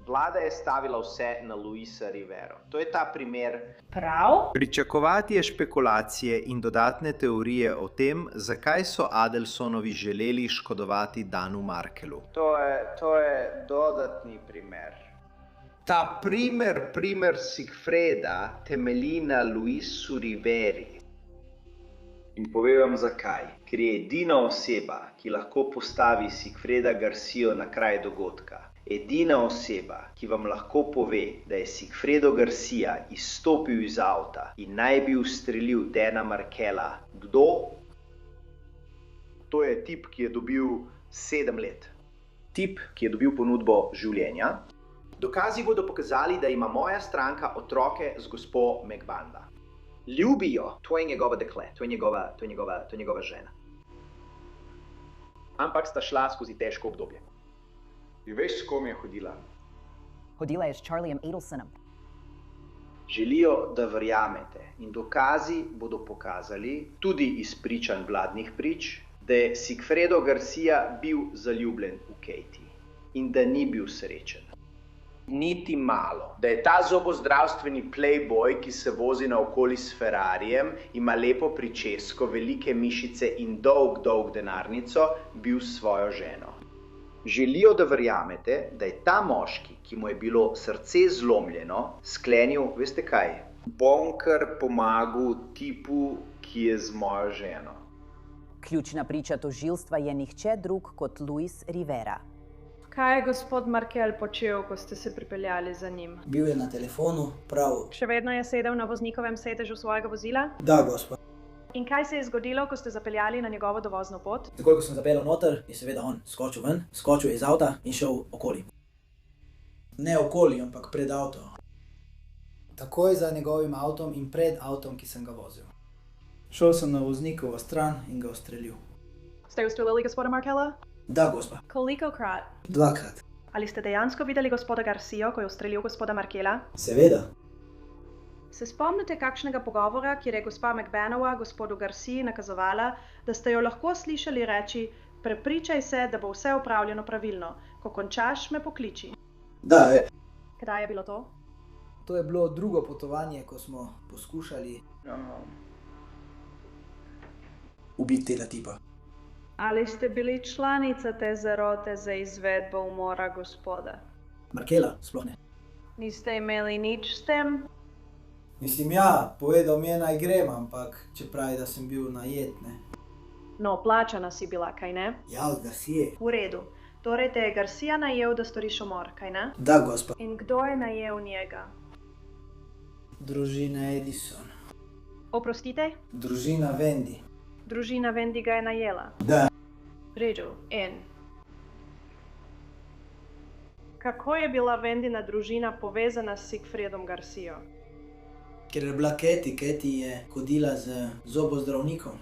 Vlada je stavila vse na Luisa Rivero. To je ta primer. Prav? Pričakovati je špekulacije in dodatne teorije o tem, zakaj so Adelsonovi želeli škodovati Danu Markellu. To je dodatni primer. Ta primer Siegfrieda temelji na Luisu Riveri. In povem zakaj. Ker je edina oseba, ki lahko postavi Siegfrieda Garcijo na kraj dogodka. Edina oseba, ki vam lahko pove, da je Siegfriedo Garcia izstopil iz avta in naj bi ustrelil Dana Markella. Kdo? To je tip, ki je dobil 7 let. Tip, ki je dobil ponudbo življenja. Dokazi bodo pokazali, da ima moja stranka otroke z gospo McBanda. Ljubijo, to je njegova dekle, to je njegova žena. Ampak sta šla skozi težko obdobje. In veš, s kom je hodila? Hodila je s Charliejem Adelsonom. Želijo, da verjamete in dokazi bodo pokazali, tudi iz pričanj vladnih prič, da je Sigfredo Garcia bil zaljubljen v Katie in da ni bil srečen. Niti malo. Da je ta zobozdravstveni playboy, ki se vozi naokoli s Ferrarijem, ima lepo pričesko, velike mišice in dolg denarnico, bil s svojo ženo. Želijo, da verjamete, da je ta moški, ki mu je bilo srce zlomljeno, sklenil, veste kaj, bom kar pomagal tipu, ki je z mojo ženo. Ključna priča tožilstva je nihče drug kot Luis Rivera. Kaj je gospod Markel počel, ko ste se pripeljali za njim? Bil je na telefonu, prav. Še vedno je sedel na voznikovem sedežu svojega vozila? Da, gospa. In kaj se je zgodilo, ko ste zapeljali na njegovo dovozno pot? Takoj, ko sem zapeljal noter, je seveda on skočil ven, skočil iz avta in šel okoli. Ne okoli, ampak pred avto. Takoj za njegovim avtom in pred avtom, ki sem ga vozil. Šel sem na voznikovo stran in ga ustrelil. Ste ustrelili gospoda Markela? Da, gospa. Kolikokrat? 2-krat. Ali ste dejansko videli gospoda Garcijo, ko je ustrelil gospoda Markela? Seveda. Se spomnite kakšnega pogovora, kjer je gospa McBanova gospodu Garciji nakazovala, da ste jo lahko slišali reči: prepričaj se, da bo vse opravljeno pravilno. Ko končaš, me pokliči. Da, Kdaj je bilo to? To je bilo drugo potovanje, ko smo poskušali ubiti tega tipa. Ali ste bili članica te zarote za izvedbo umora gospoda? Markela, sploh ne. Niste imeli nič s tem? Mislim, ja, povedal mi je naj grem, ampak če pravi, da sem bil najet, ne. No, plačana si bila, kaj ne? Ja, od Garcije. V redu. Torej te je Garcia najel, da storiš umor, kaj ne? Da, gospa. In kdo je najel njega? Družina Edison. Oprostite? Družina Wendy. Družina Wendy ga je najela? Da. V redu. In? Kako je bila Wendyna družina povezana s Sigfredom Garcijo? Ker je bila Katie je hodila z zobozdravnikom.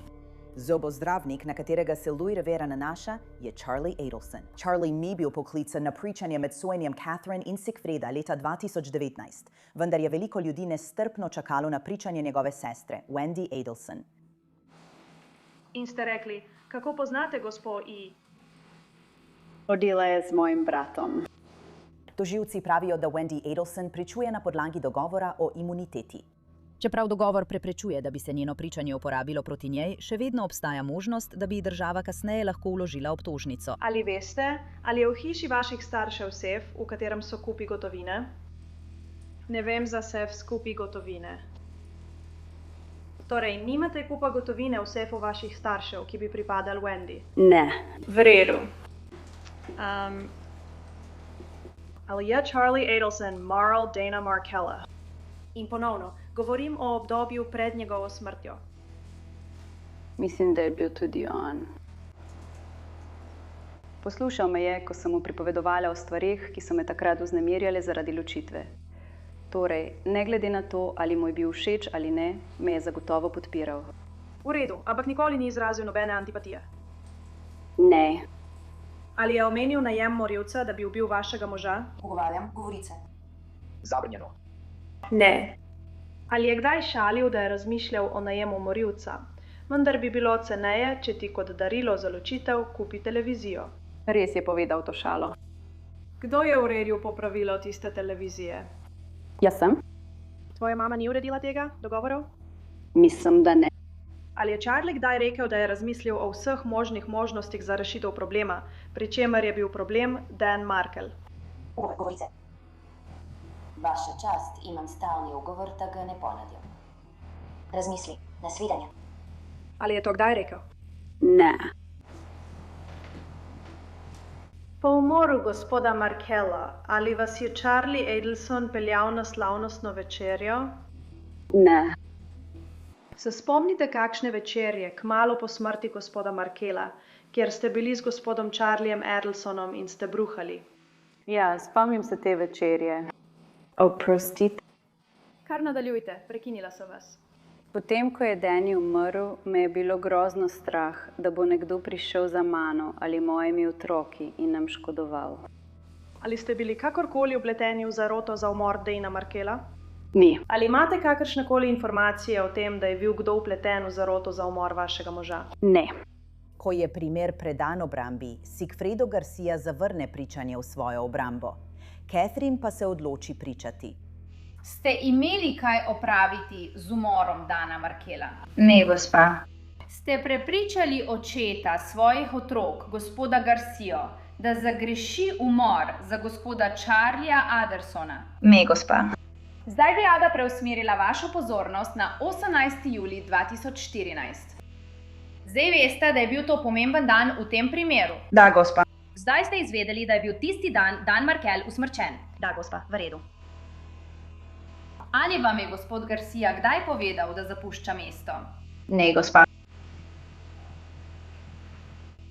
Zobozdravnik, na katerega se Louis Rivera nanaša, je Charlie Adelson. Charlie ni bil poklican na pričanje med sojenjem Catherine in Sigfreda leta 2019, vendar je veliko ljudi nestrpno čakalo na pričanje njegove sestre, Wendy Adelson. In ste rekli, kako poznate gospo I? Hodila je z mojim bratom. Tožilci pravijo, da Wendy Adelson pričuje na podlagi dogovora o imuniteti. Čeprav dogovor preprečuje, da bi se njeno pričanje uporabilo proti njej, še vedno obstaja možnost, da bi država kasneje lahko vložila obtožnico. Ali veste, ali je v hiši vaših staršev sef, v katerem so kupi gotovine? Ne vem za sef s kupi gotovine. Torej, nimate kupa gotovine v sefu vaših staršev, ki bi pripadal Wendy? Ne. V redu. Ali je Charlie Adelson maral Dana Markella? In ponovno, govorim o obdobju pred njegovo smrtjo. Mislim, da je bil tudi on. Poslušal me je, ko sem mu pripovedovala o stvarih, ki so me takrat vznemirjale zaradi ločitve. Torej, ne glede na to, ali mu je bil všeč ali ne, me je zagotovo podpiral. V redu, ampak nikoli ni izrazil nobene antipatije. Ne. Ali je omenil najem morilca, da bi ubil vašega moža? Pogovarjam govorice. Zabrnjeno. Ne. Ali je kdaj šalil, da je razmišljal o najemu morilca? Vendar bi bilo ceneje, če ti kot darilo za ločitev kupi televizijo. Res je povedal to šalo. Kdo je uredil popravilo tiste televizije? Jaz sem. Tvoja mama ni uredila tega dogovorov? Mislim, da ne. Ali je Charlie kdaj rekel, da je razmislil o vseh možnih možnostih za rešitev problema, pri čemer je bil problem Dan Markel? Govorice. Vaša čast, imam stalni ugovor, da ga ne ponavljam. Razmisli, nasvidenja. Ali je to kdaj rekel? Ne. Po umoru gospoda Markella, ali vas je Charlie Adelson peljal na slavnostno večerjo? Ne. Se spomnite kakšne večerje, kmalu po smrti gospoda Markella, kjer ste bili z gospodom Charliem Adelsonom in ste bruhali. Ja, spomnim se te večerje. Oprostite. Kar nadaljujte, prekinila so vas. Potem, ko je Danny umrl, me je bilo grozno strah, da bo nekdo prišel za mano ali mojimi otroki in nam škodoval. Ali ste bili kakorkoli vpleteni v zaroto za umor Dana Markela? Ni. Ali imate kakršnekoli informacije o tem, da je bil kdo vpleten v zaroto za umor vašega moža? Ne. Ko je primer predan obrambi, Sigfredo Garcia zavrne pričanje v svojo obrambo. Catherine pa se odloči pričati. Ste imeli kaj opraviti z umorom Dana Markela? Ne, gospa. Ste prepričali očeta svojih otrok, gospoda Garcijo, da zagreši umor za gospoda Charlia Adersona? Ne, gospa. Zdaj bi rada preusmerila vašo pozornost na 18. julij 2014. Zdaj veste, da je bil to pomemben dan v tem primeru. Da, gospa. Zdaj ste izvedeli, da je bil tisti dan Dan Markel usmrčen. Da, gospa, v redu. Ali vam je gospod Garcia kdaj povedal, da zapušča mesto? Ne, gospa.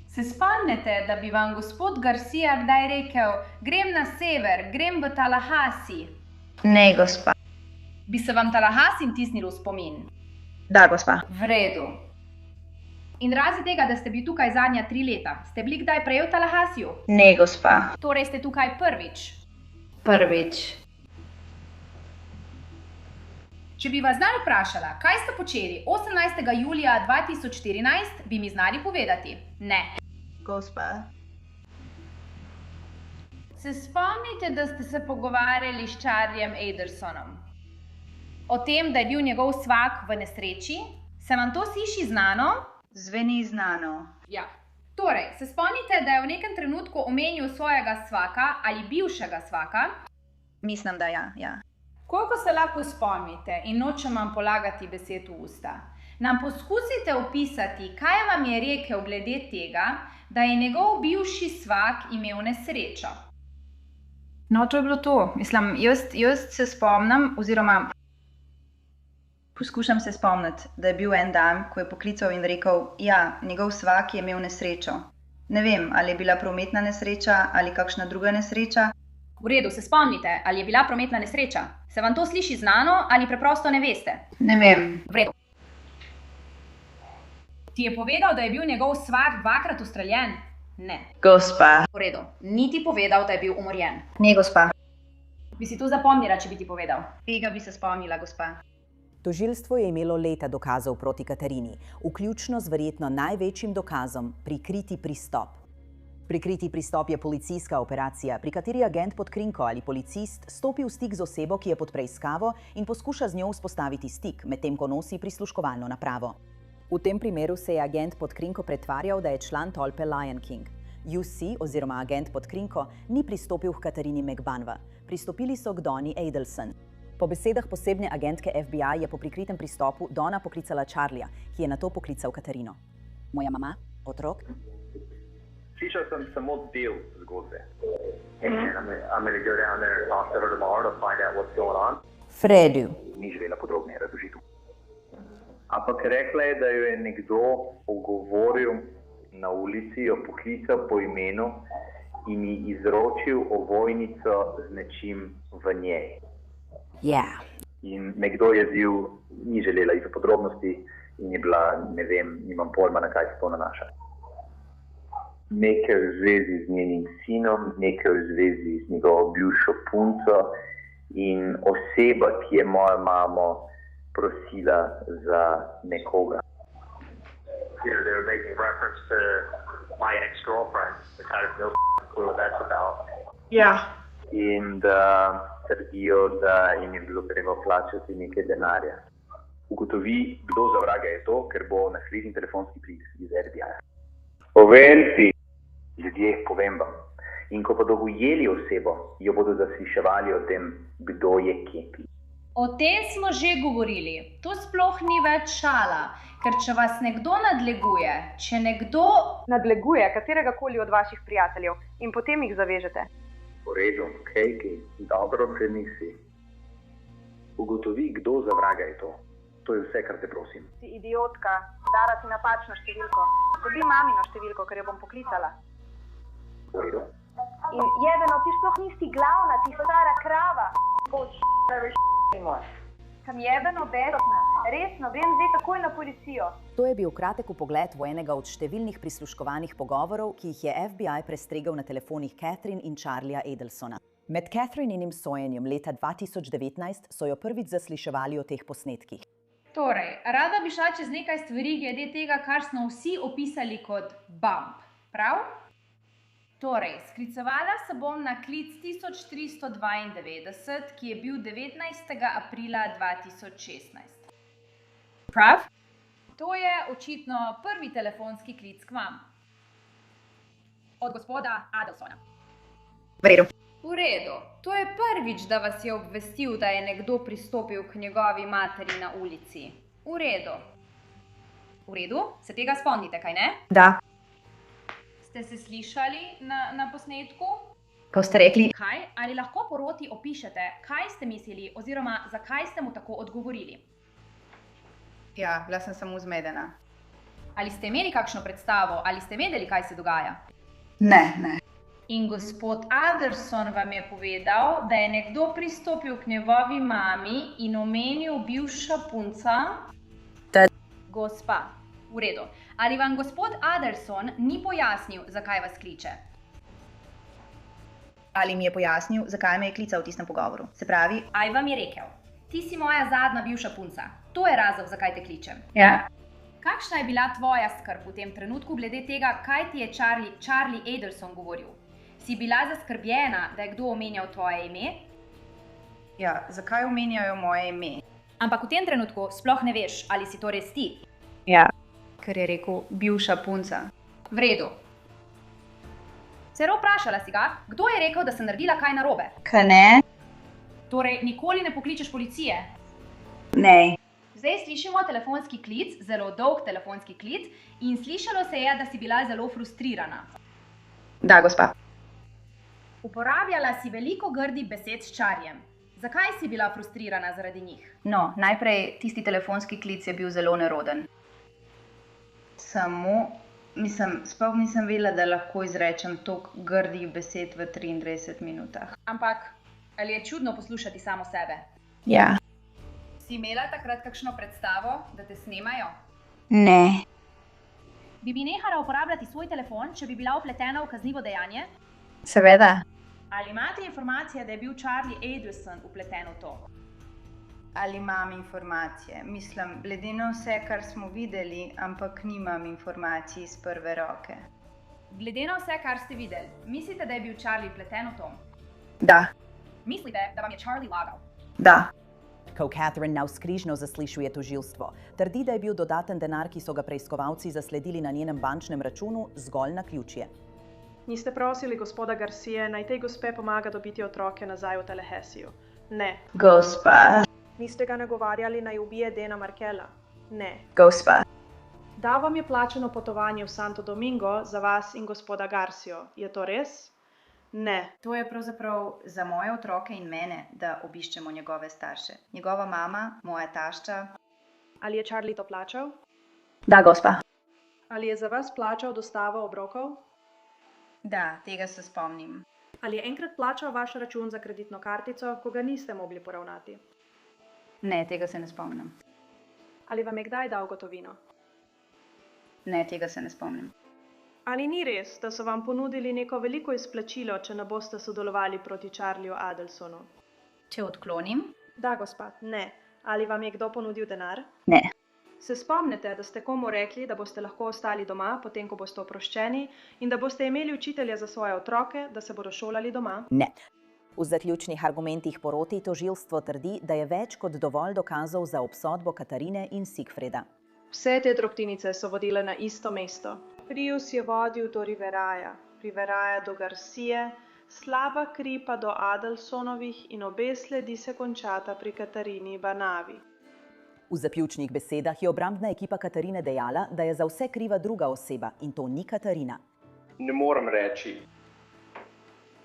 Se spomnite, da bi vam gospod Garcia kdaj rekel, grem na sever, grem v Tallahassee? Ne, gospa. Bi se vam Tallahassee tisnil v spomin? Da, gospa. V redu. In razen tega, da ste bili tukaj zadnja 3 leta, ste bili kdaj prej v Tallahasseeju? Ne, gospa. Torej ste tukaj prvič? Prvič. Če bi vas zdaj vprašala, kaj ste počeli 18. julija 2014, bi mi znali povedati? Ne. Gospa. Se spomnite, da ste se pogovarjali s Charliem Adersonom? O tem, da je bil njegov svak v nesreči? Se vam to sliši znano? Zveni znano. Ja. Torej, se spomnite, da je v nekem trenutku omenil svojega svaka ali bivšega svaka? Mislim, da ja. Koliko se lahko spomnite in nočem vam polagati besed v usta, nam poskusite opisati, kaj vam je rekel glede tega, da je njegov bivši svak imel nesrečo? No, to je bilo to. Mislim, jaz se spomnim, oziroma poskušam se spomniti, da je bil en dan, ko je poklical in rekel, ja, njegov svak je imel nesrečo. Ne vem, ali je bila prometna nesreča ali kakšna druga nesreča. V redu, se spomnite, ali je bila prometna nesreča? Se vam to sliši znano ali preprosto ne veste? Ne vem. V redu. Ti je povedal, da je bil njegov svak 2-krat ustreljen? Ne. Gospa. V redu. Ni ti povedal, da je bil umorjen? Ne, gospa. Bi si to zapomnila, če bi ti povedal? Tega bi se spomnila, gospa. Tožilstvo je imelo leta dokazov proti Katarini, vključno z verjetno največjim dokazom prikriti pristop. Prikriti pristop je policijska operacija, pri kateri agent pod krinko ali policist stopi v stik z osebo, ki je pod preiskavo in poskuša z njo vzpostaviti stik, medtem ko nosi prisluškovalno napravo. V tem primeru se je agent pod krinko pretvarjal, da je član tolpe Lion King. UC oziroma agent pod krinko ni pristopil k Katarini McBanva, pristopili so k Donni Adelson. Po besedah posebne agentke FBI je po prikritem pristopu Donna poklicala Charlija, ki je nato poklical Katarino. Moja mama, otrok? Slišal sem samo del zgodbe. I'm going to go down there and talk to her tomorrow to find out what's going on. Fredu. Ni želela podrobneje razložiti. Ampak rekla je, da jo je nekdo pogovoril na ulici, jo poklical po imenu in ji izročil ovojnico z nečim v njej. Ja. In nekdo je bil, ni želela iti v podrobnosti in je bila, ne vem, nimam pojma, na kaj se to nanaša. Nekaj v zvezi z njenim sinom, nekaj v zvezi z njegovo bivšo punco in oseba, ki je mojo mamo prosila za nekoga. They were making reference to my ex-girlfriend, the kind of no clue what that's about. Ja. In da trdijo, da jim je bilo treba plačati nekaj denarja. Ugotovi, kdo za vraga je to, ker bo naslednji telefonski klic iz FBI. Povem ti. Ljudje, povem vam. In ko bodo ujeli osebo, jo bodo zasliševali o tem, kdo je kje. O tem smo že govorili. To sploh ni več šala, ker če vas nekdo nadleguje, če nekdo nadleguje kateregakoli od vaših prijateljev in potem jih zavežete. V redu, Kejki, dobro premisli. Ugotovi, kdo za vraga je to. To je vse, kar te prosim. Si idiotka, dala si napačno številko. Dobi mamino številko, ker jo bom poklicala. In jebeno, ti sploh nisi glavna, ti stara krava. Sem jebeno besna. Resno, grem zdaj takoj na policijo. To je bil kratek vpogled v enega od številnih prisluškovanih pogovorov, ki jih je FBI prestregel na telefonih Catherine in Charlieja Adelsona. Med Catherinenim sojenjem leta 2019 so jo prvič zasliševali o teh posnetkih. Torej, rada bi šla čez nekaj stvari glede tega, kar smo vsi opisali kot bump, prav? Torej, sklicevala se bom na klic 1392, ki je bil 19. aprila 2016. Prav? To je očitno prvi telefonski klic k vam. Od gospoda Adelsona. V redu. V redu. To je prvič, da vas je obvestil, da je nekdo pristopil k njegovi materi na ulici. V redu. V redu? Se tega spomnite, kaj ne? Da. Ste se slišali na posnetku? Ko ste rekli? Kaj? Ali lahko poroti opišete, kaj ste mislili oziroma zakaj ste mu tako odgovorili? Ja, bila sem samo zmedena. Ali ste imeli kakšno predstavo? Ali ste vedeli, kaj se dogaja? Ne. In gospod Adelson vam je povedal, da je nekdo pristopil k njegovi mami in omenil bivša punca? Gospa, v redu. Ali vam gospod Adelson ni pojasnil, zakaj vas kliče? Ali mi je pojasnil, zakaj me je klical v tistem pogovoru? Se pravi? Ali vam je rekel, ti si moja zadnja bivša punca. To je razlog, zakaj te kličem. Ja. Kakšna je bila tvoja skrb v tem trenutku glede tega, kaj ti je Charlie Adelson govoril? Si bila zaskrbljena, da je kdo omenjal tvoje ime? Ja, zakaj omenjajo moje ime? Ampak v tem trenutku sploh ne veš, ali si to res ti. Ja, ker je rekel bivša punca. V redu. Celo vprašala si ga, kdo je rekel, da sem naredila kaj narobe? Kaj ne? Torej, nikoli ne pokličeš policije? Ne. Zdaj slišimo telefonski klic, zelo dolg telefonski klic, in slišalo se je, da si bila zelo frustrirana. Da, gospa. Uporabljala si veliko grdih besed s Charliejem. Zakaj si bila frustrirana zaradi njih? No, najprej tisti telefonski klic je bil zelo neroden. Sploh nisem vedela, da lahko izrečem toliko grdih besed v 23 minutah. Ampak, ali je čudno poslušati samo sebe? Ja. Si imela takrat kakšno predstavo, da te snemajo? Ne. Bi nehala uporabljati svoj telefon, če bi bila vpletena v kaznivo dejanje? Seveda. Ali imate informacije, da je bil Charlie Adelson vpleten v to? Ali imam informacije? Mislim, glede na vse, kar smo videli, ampak nimam informacij iz prve roke. Glede na vse, kar ste videli, mislite, da je bil Charlie vpleten v to? Da. Mislite, da vam je Charlie lagal? Da. Ko Catherine navzkrižno zaslišuje tožilstvo, trdi, da je bil dodaten denar, ki so ga preiskovalci zasledili na njenem bančnem računu, zgolj naključje. Niste prosili gospoda Garcije, naj tej gospe pomaga dobiti otroke nazaj v Tallahassiju? Ne. Gospa. Niste ga nagovarjali, naj ubije Dana Markella? Ne. Gospa. Da vam je plačeno potovanje v Santo Domingo za vas in gospoda Garcijo. Je to res? Ne. To je pravzaprav za moje otroke in mene, da obiščemo njegove starše. Njegova mama, moja tašča. Ali je Charlie to plačal? Da, gospa. Ali je za vas plačal dostavo obrokov? Da, tega se spomnim. Ali je enkrat plačal vaš račun za kreditno kartico, ko ga niste mogli poravnati? Ne, tega se ne spomnim. Ali vam je kdaj dal gotovino? Ne, tega se ne spomnim. Ali ni res, da so vam ponudili neko veliko izplačilo, če ne boste sodelovali proti Charlieju Adelsonu? Če odklonim? Da, gospa, ne. Ali vam je kdo ponudil denar? Ne. Se spomnite, da ste komu rekli, da boste lahko ostali doma, potem ko boste oproščeni, in da boste imeli učitelja za svoje otroke, da se bodo šolali doma? Ne. V zaključnih argumentih poroti tožilstvo trdi, da je več kot dovolj dokazov za obsodbo Katarine in Siegfrieda. Vse te drobtinice so vodile na isto mesto. Prius je vodil do Riveraja, Riveraja do Garcije, slaba kri pa do Adelsonovih in obe sledi se končata pri Katarini Banavi. V zaključnih besedah je obrambna ekipa Katarine dejala, da je za vse kriva druga oseba in to ni Katarina. Ne morem reči,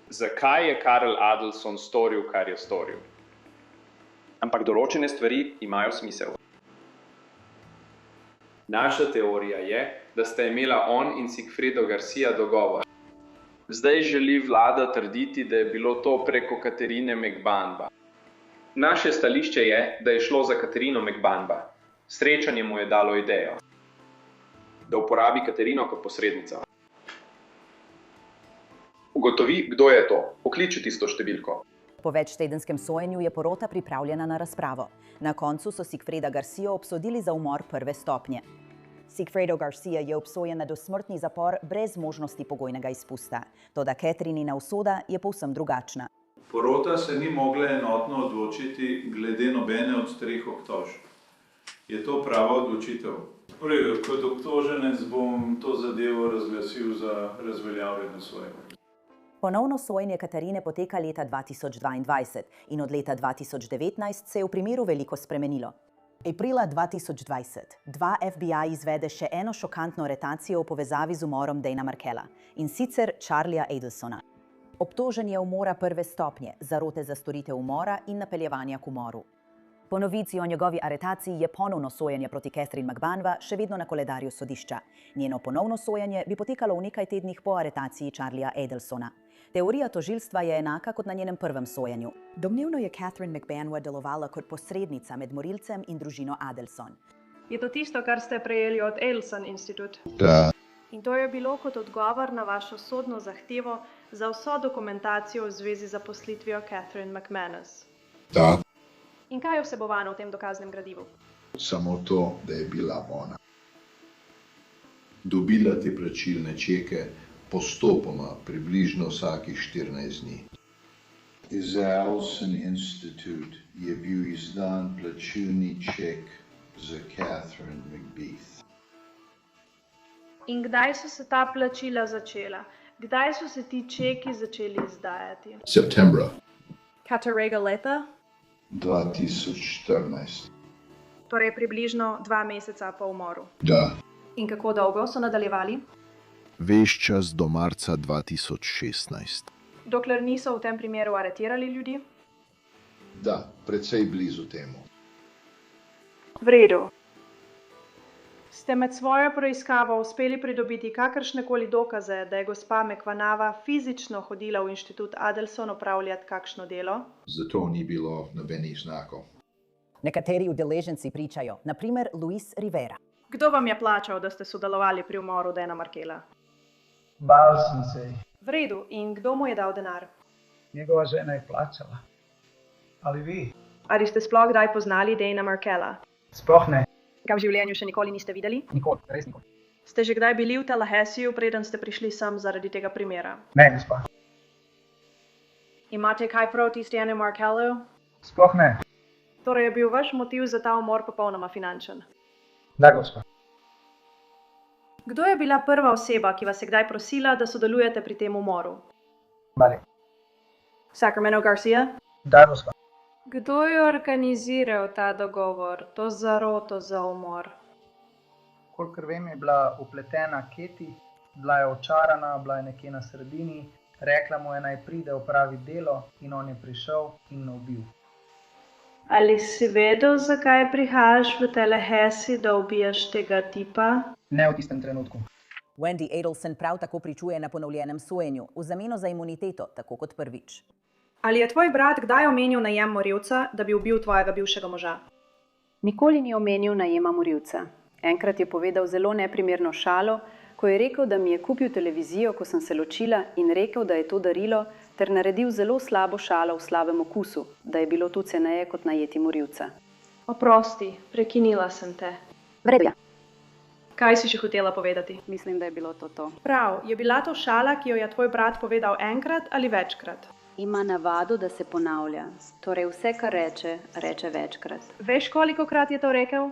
zakaj je Karel Adelson storil, kar je storil. Ampak določene stvari imajo smisel. Naša teorija je, da sta imela on in Sigfredo Garcia dogovor. Zdaj želi vlada trditi, da je bilo to preko Katerine McBanba. Naše stališče je, da je šlo za Katerino McBanba. Srečanje mu je dalo idejo, da uporabi Katerino kot posrednico. Ugotovi, kdo je to. Pokliči tisto številko. Po večtedenskem sojenju je porota pripravljena na razpravo. Na koncu so Sigfreda Garcio obsodili za umor prve stopnje. Sigfredo Garcia je obsojen na dosmrtni zapor brez možnosti pogojnega izpusta. Toda Catherinina usoda je povsem drugačna. Porota se ni mogla enotno odločiti glede nobene od treh obtožb. Je to prava odločitev? Kot obtoženec bom to zadevo razglasil za razveljavljeno sojenje. Ponovno sojenje Katarine poteka leta 2022 in od leta 2019 se je v primeru veliko spremenilo. Aprila 2020 dva FBI izvede še eno šokantno aretacijo v povezavi z umorom Dana Markella, in sicer Charlieja Adelsona. Obtožen je umora prve stopnje, zarote za storitev umora in napeljevanja k umoru. Po novici o njegovi aretaciji je ponovno sojenje proti Catherine McBanba še vedno na koledarju sodišča. Njeno ponovno sojenje bi potekalo v nekaj tednih po aretaciji Charlieja Adelsona. Teorija tožilstva je enaka kot na njenem prvem sojenju. Domnevno je Catherine McBanba delovala kot posrednica med morilcem in družino Adelson. Je to tisto, kar ste prejeli od Adelson Institute? Da. In to je bilo kot odgovor na vašo sodno zahtevo za vso dokumentacijo v zvezi z zaposlitvijo Catherine McManus. Da. In kaj je vsebovano v tem dokaznem gradivu? Samo to, da je bila ona. Dobila te plačilne čeke postopoma, približno vsakih 14 dni. Iz Adelson Institute je bil izdan plačilni ček za Catherine McBeath. In kdaj so se ta plačila začela? Kdaj so se ti čeki začeli izdajati? Septembra Katerega leta? 2014. Torej približno 2 meseca po umoru. Da. In kako dolgo so nadaljevali? Ves čas do marca 2016. Dokler niso v tem primeru aretirali ljudi? Da, precej blizu temu. V redu. Ste med svojo preiskavo uspeli pridobiti kakršnekoli dokaze, da je gospa McBanova fizično hodila v inštitut Adelson opravljati kakšno delo? Zato ni bilo nobenih znakov. Nekateri udeleženci pričajo, na primer Luis Rivera. Kdo vam je plačal, da ste sodelovali pri umoru Dana Markella? Bal sem se. V redu. In kdo mu je dal denar? Njegova žena je plačala. Ali vi? Ali ste sploh kdaj poznali Dana Markella? Sploh ne. Ga v življenju še nikoli niste videli? Nikoli, res nikoli. Ste že kdaj bili v Tallahassiju, preden ste prišli sem zaradi tega primera? Ne, gospa. Imate kaj proti Danu Markellu? Sploh ne. Torej je bil vaš motiv za ta umor popolnoma finančen? Da, gospa. Kdo je bila prva oseba, ki vas je kdaj prosila, da sodelujete pri tem umoru? Bali. Sacramento Garcia? Da, gospa. Kdo je organiziral ta dogovor, to zaroto za umor? Kolikor vem, je bila upletena Katie, bila je očarana, bila je nekje na sredini, rekla mu je naj pride opravi delo in on je prišel in ubil. Ali si vedel, zakaj prihajaš v Tallahassee, da ubijaš tega tipa? Ne v tistem trenutku. Wendy Adelson prav tako pričuje na ponovljenem sojenju, v zameno za imuniteto, tako kot prvič. Ali je tvoj brat kdaj omenil najem morilca, da bi ubil tvojega bivšega moža? Nikoli ni omenil najema morilca. Enkrat je povedal zelo neprimerno šalo, ko je rekel, da mi je kupil televizijo, ko sem se ločila, in rekel, da je to darilo, ter naredil zelo slabo šalo v slabem okusu, da je bilo to ceneje kot najeti morilca. Oprosti, prekinila sem te. Vredja. Kaj si še hotela povedati? Mislim, da je bilo to. Prav, je bila to šala, ki jo je tvoj brat povedal enkrat ali večkrat? Ima navado, da se ponavlja. Torej vse, kar reče, reče večkrat. Veš, kolikokrat je to rekel?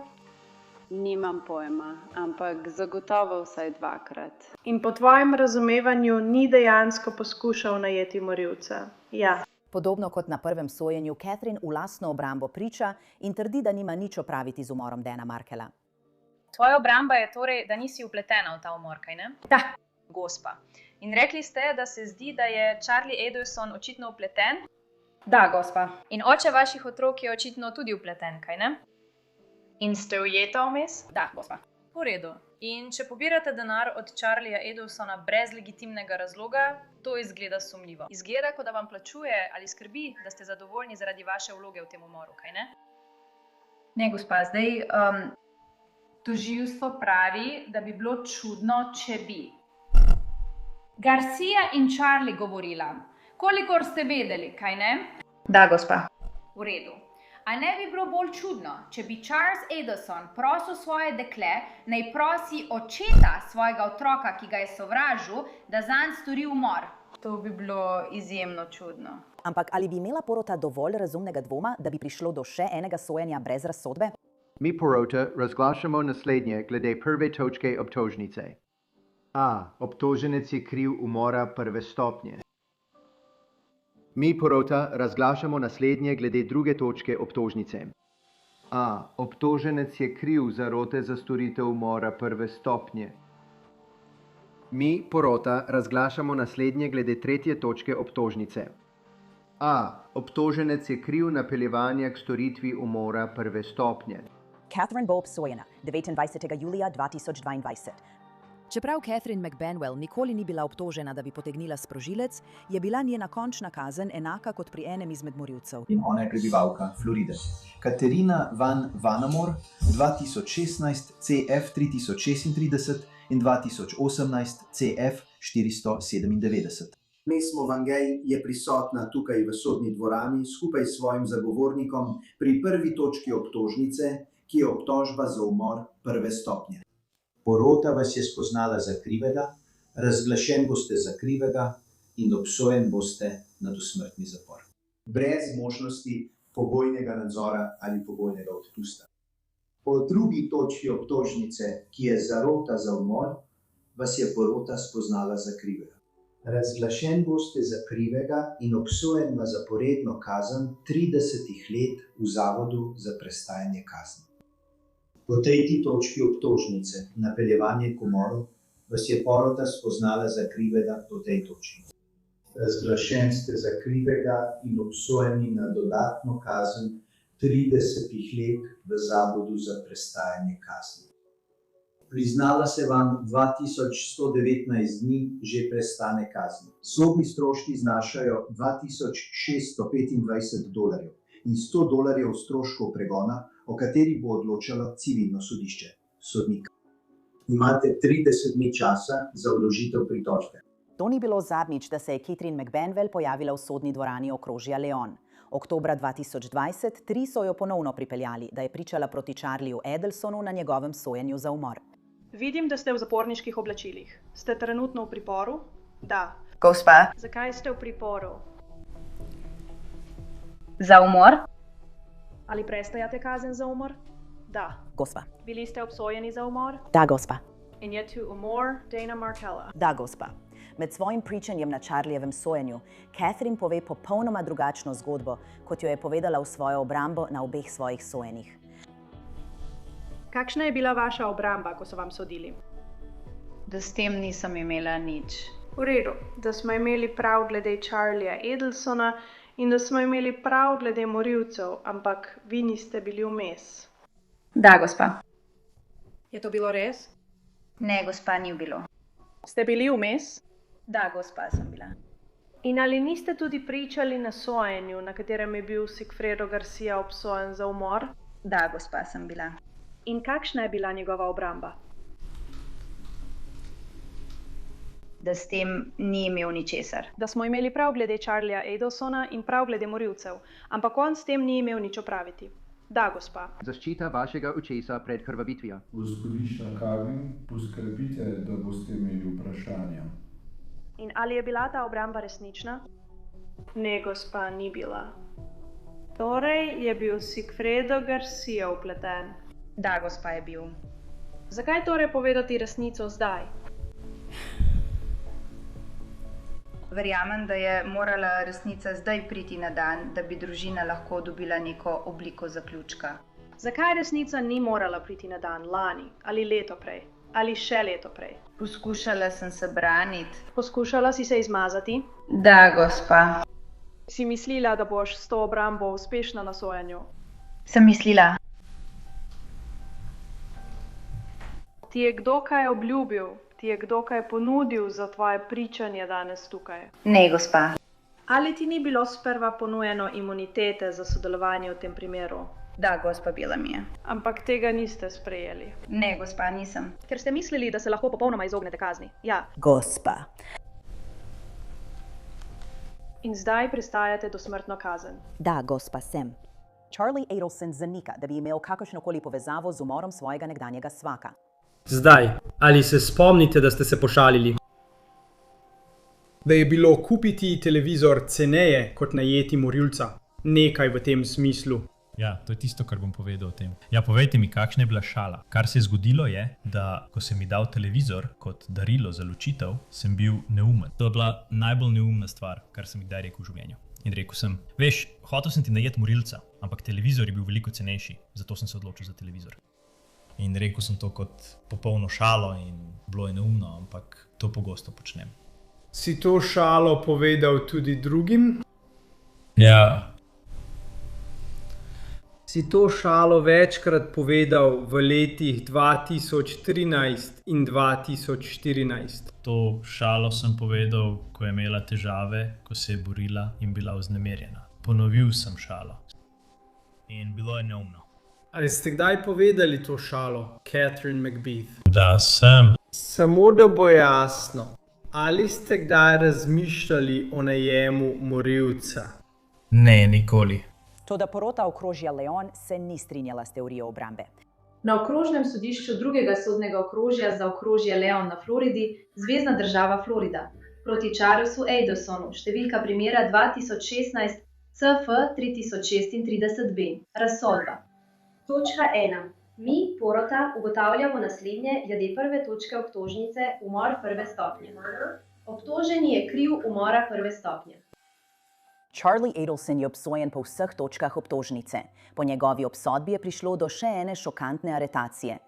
Nimam pojma, ampak zagotovo vsaj 2-krat. In po tvojem razumevanju ni dejansko poskušal najeti morilca? Ja. Podobno kot na prvem sojenju, Catherine v lastno obrambo priča in trdi, da nima nič opraviti z umorom Dana Markella. Tvoja obramba je torej, da nisi vpletena v ta umor, kaj ne? Da. Gospa. In rekli ste, da se zdi, da je Charlie Adelson očitno vpleten? Da, gospa. In oče vaših otrok je očitno tudi vpleten, kaj ne? In ste ujeta vmes? Da, gospa. V redu. In če pobirate denar od Charlieja Adelsona brez legitimnega razloga, to izgleda sumljivo. Izgleda, kot da vam plačuje ali skrbi, da ste zadovoljni zaradi vaše vloge v tem umoru, kaj ne? Ne, gospa, zdaj tožilstvo pravi, da bi bilo čudno, če bi Garcia in Charlie govorila. Kolikor ste vedeli, kaj ne? Da, gospa. V redu. A ne bi bilo bolj čudno, če bi Charles Adelson prosil svoje dekle, naj prosi očeta svojega otroka, ki ga je sovražil, da zanj stori umor? To bi bilo izjemno čudno. Ampak ali bi imela porota dovolj razumnega dvoma, da bi prišlo do še enega sojenja brez razsodbe? Mi porota razglašamo naslednje glede prve točke obtožnice. A. Obtoženec je kriv umora prve stopnje. Mi porota razglašamo naslednje glede druge točke obtožnice. A. Obtoženec je kriv zarote za storitev umora prve stopnje. Mi porota razglašamo naslednje glede tretje točke obtožnice. A. Obtoženec je kriv napeljevanja k storitvi umora prve stopnje. Catherine bo obsojena 29. julija 2022. Čeprav Catherine McBanwell nikoli ni bila obtožena, da bi potegnila sprožilec, je bila njena končna kazen enaka kot pri enem izmed morilcev. In ona je prebivalka Floride. Katerina Van Vanamor 2016 CF 3036 in 2018 CF 497. Miss Movangej je prisotna tukaj v sodni dvorani skupaj s svojim zagovornikom pri prvi točki obtožnice, ki je obtožba za umor prve stopnje. Porota vas je spoznala za krivega, razglašen boste za krivega in obsojen boste na dosmrtni zapor. Brez možnosti pogojnega nadzora ali pogojnega odpusta. Po drugi točki obtožnice, ki je zarota za umor, vas je porota spoznala za krivega. Razglašen boste za krivega in obsojen na zaporedno kazen 30 let v zavodu za prestajanje kazni. Po tretji točki obtožnice, napeljevanje k umoru, vas je porota spoznala za krivega po tej točki. Razglašen ste za krivega in obsojeni na dodatno kazen 30 let v zavodu za prestajanje kazni. Priznala se vam 2119 dni že prestane kazni. Sodni stroški znašajo $2625 in $100 stroškov pregona, o kateri bo odločalo civilno sodišče, sodnik. Imate 30 dni časa za vložitev pritožbe. To ni bilo zadnjič, da se je Catherine McBanwell pojavila v sodni dvorani okrožja Leon. Oktobra 2020 tri so jo ponovno pripeljali, da je pričala proti Charlieu Adelsonu na njegovem sojenju za umor. Vidim, da ste v zaporniških oblačilih. Ste trenutno v priporu? Da. Gospa. Zakaj ste v priporu? Za umor? Ali prestajate kazen za umor? Da. Gospa. Bili ste obsojeni za umor? Da, gospa. In je tu umor Dana Markella? Da, gospa. Med svojim pričanjem na Charlievem sojenju, Catherine pove popolnoma drugačno zgodbo, kot jo je povedala v svojo obrambo na obeh svojih sojenjih. Kakšna je bila vaša obramba, ko so vam sodili? Da s tem nisem imela nič. V redu, da smo imeli prav glede Charlieja Adelsona in da smo imeli prav glede morilcev, ampak vi niste bili vmes. Da, gospa. Je to bilo res? Ne, gospa, ni bilo. Ste bili vmes? Da, gospa, sem bila. In ali niste tudi pričali na sojenju, na katerem je bil Sigfredo Garcia obsojen za umor? Da, gospa, sem bila. In kakšna je bila njegova obramba? Da s tem ni imel ničesar. Da smo imeli prav glede Charlieja Adelsona in prav glede morilcev, ampak on s tem ni imel nič opraviti. Da, gospa. Zaščita vašega očesa pred krvavitvijo. Gospodična Kavin, poskrbite, da boste imeli vprašanja. In ali je bila ta obramba resnična? Ne, gospa, ni bila. Torej je bil Sigfredo Garcia vpleten. Da, gospa, je bil. Zakaj torej povedati resnico zdaj? Verjamem, da je morala resnica zdaj priti na dan, da bi družina lahko dobila neko obliko zaključka. Zakaj resnica ni morala priti na dan lani ali leto prej? Ali še leto prej? Poskušala sem se braniti. Poskušala si se izmazati? Da, gospa. Si mislila, da boš s to obrambo uspešna na sojenju? Sem mislila. Ti je kdo kaj obljubil? Ti je kdo kaj ponudil za tvoje pričanje danes tukaj? Ne, gospa. Ali ti ni bilo sprva ponujeno imunitete za sodelovanje v tem primeru? Da, gospa Bellamy. Ampak tega niste sprejeli. Ne, gospa, nisem. Ker ste mislili, da se lahko popolnoma izognete kazni. Ja. Gospa. In zdaj pristajate dosmrtno kazen. Da, gospa, sem. Charlie Adelson zanika, da bi imel kakršnokoli povezavo z umorom svojega nekdanjega svaka. Zdaj, ali se spomnite, da ste se pošalili? Da je bilo kupiti televizor ceneje kot najeti morilca? Nekaj v tem smislu. Ja, to je tisto, kar bom povedal o tem. Ja, povejte mi, kakšna je bila šala. Kar se je zgodilo je, da ko sem mi dal televizor kot darilo za ločitev, sem bil neumen. To je bila najbolj neumna stvar, kar sem kdaj rekel v življenju. In rekel sem, veš, hotel sem ti najeti morilca, ampak televizor je bil veliko cenejši, zato sem se odločil za televizor. In rekel sem to kot popolno šalo in bilo je neumno, ampak to pogosto počnem. Si to šalo povedal tudi drugim? Ja. Si to šalo večkrat povedal v letih 2013 in 2014? To šalo sem povedal, ko je imela težave, ko se je borila in bila vznemirjena. Ponovil sem šalo. In bilo je neumno. Ali ste kdaj povedali to šalo, Catherine McBeath? Da, sem. Samo da bo jasno, ali ste kdaj razmišljali o najemu morilca? Ne, nikoli. Toda porota okrožja Leon se ni strinjala s teorijo obrambe. Na okrožnem sodišču drugega sodnega okrožja za okrožje Leon na Floridi, zvezna država Florida, proti Charlesu Adelsonu, številka primera 2016 CF 3036B. Razsodba. Točka 1. Mi, porota, ugotavljamo naslednje glede prve točke obtožnice umor prve stopnje. Obtoženi je kriv umora prve stopnje. Charlie Adelson je obsojen po vseh točkah obtožnice. Po njegovi obsodbi je prišlo do še ene šokantne aretacije.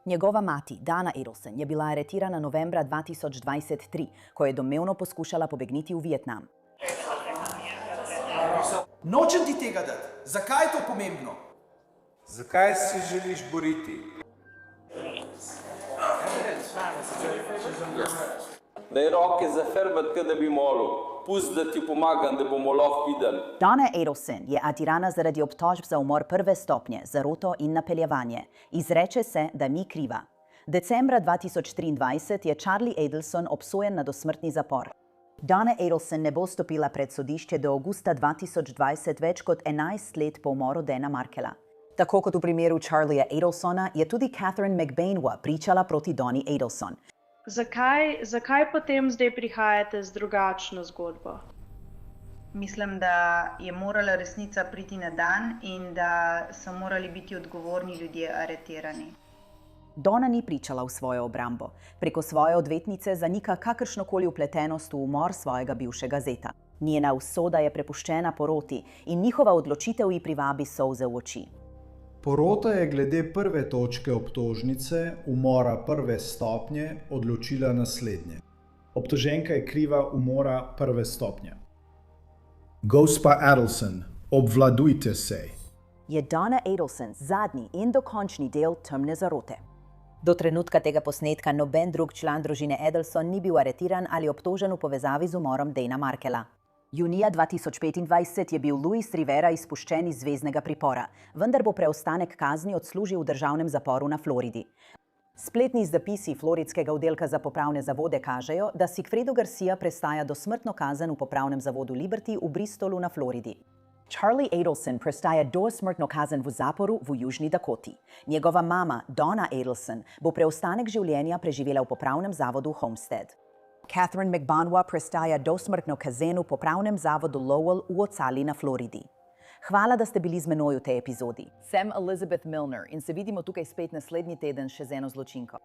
Njegova mati, Dana Adelson, je bila aretirana novembra 2023, ko je domnevno poskušala pobegniti v Vietnam. Nočem ti tega dati. Zakaj je to pomembno? Zakaj si želiš boriti? Daj roke zafrbati, da bi molil. Pusti, da ti pomagam, da bomo lahko videli. Dana Adelson je aretirana zaradi obtožb za umor prve stopnje, zaroto in napeljevanje. Izreče se, da ni kriva. Decembra 2023 je Charlie Adelson obsojen na dosmrtni zapor. Dana Adelson ne bo stopila pred sodišče do avgusta 2020, več kot 11 let po umoru Dana Markela. Tako kot v primeru Charlieja Adelsona, je tudi Catherine McBainova pričala proti Dani Adelson. Zakaj potem zdaj prihajate z drugačno zgodbo? Mislim, da je morala resnica priti na dan in da so morali biti odgovorni ljudje aretirani. Donna ni pričala v svojo obrambo. Preko svoje odvetnice zanika kakršnokoli vpletenost v umor svojega bivšega zeta. Njena usoda je prepuščena poroti in njihova odločitev ji privabi solze v oči. Porota je glede prve točke obtožnice, umora prve stopnje, odločila naslednje. Obtoženka je kriva umora prve stopnje. Gospa Adelson, obvladujte se. Je Dana Adelson zadnji in dokončni del temne zarote. Do trenutka tega posnetka noben drug član družine Adelson ni bil aretiran ali obtožen v povezavi z umorom Dana Markela. Junija 2025 je bil Luis Rivera izpuščen iz zveznega pripora, vendar bo preostanek kazni odslužil v državnem zaporu na Floridi. Spletni zapisi floridskega oddelka za popravne zavode kažejo, da Sigfredo Garcia prestaja dosmrtno kazen v popravnem zavodu Liberty v Bristolu na Floridi. Charlie Adelson prestaja dosmrtno kazen v zaporu v Južni Dakoti. Njegova mama, Donna Adelson, bo preostanek življenja preživela v popravnem zavodu Homestead. Catherine McBainova prestaja dosmrtno kazen v popravnem zavodu Lowell v Ocali na Floridi. Hvala, da ste bili z menoj v tej epizodi. Sem Elizabeth Milner in se vidimo tukaj spet naslednji teden še z eno zločinko.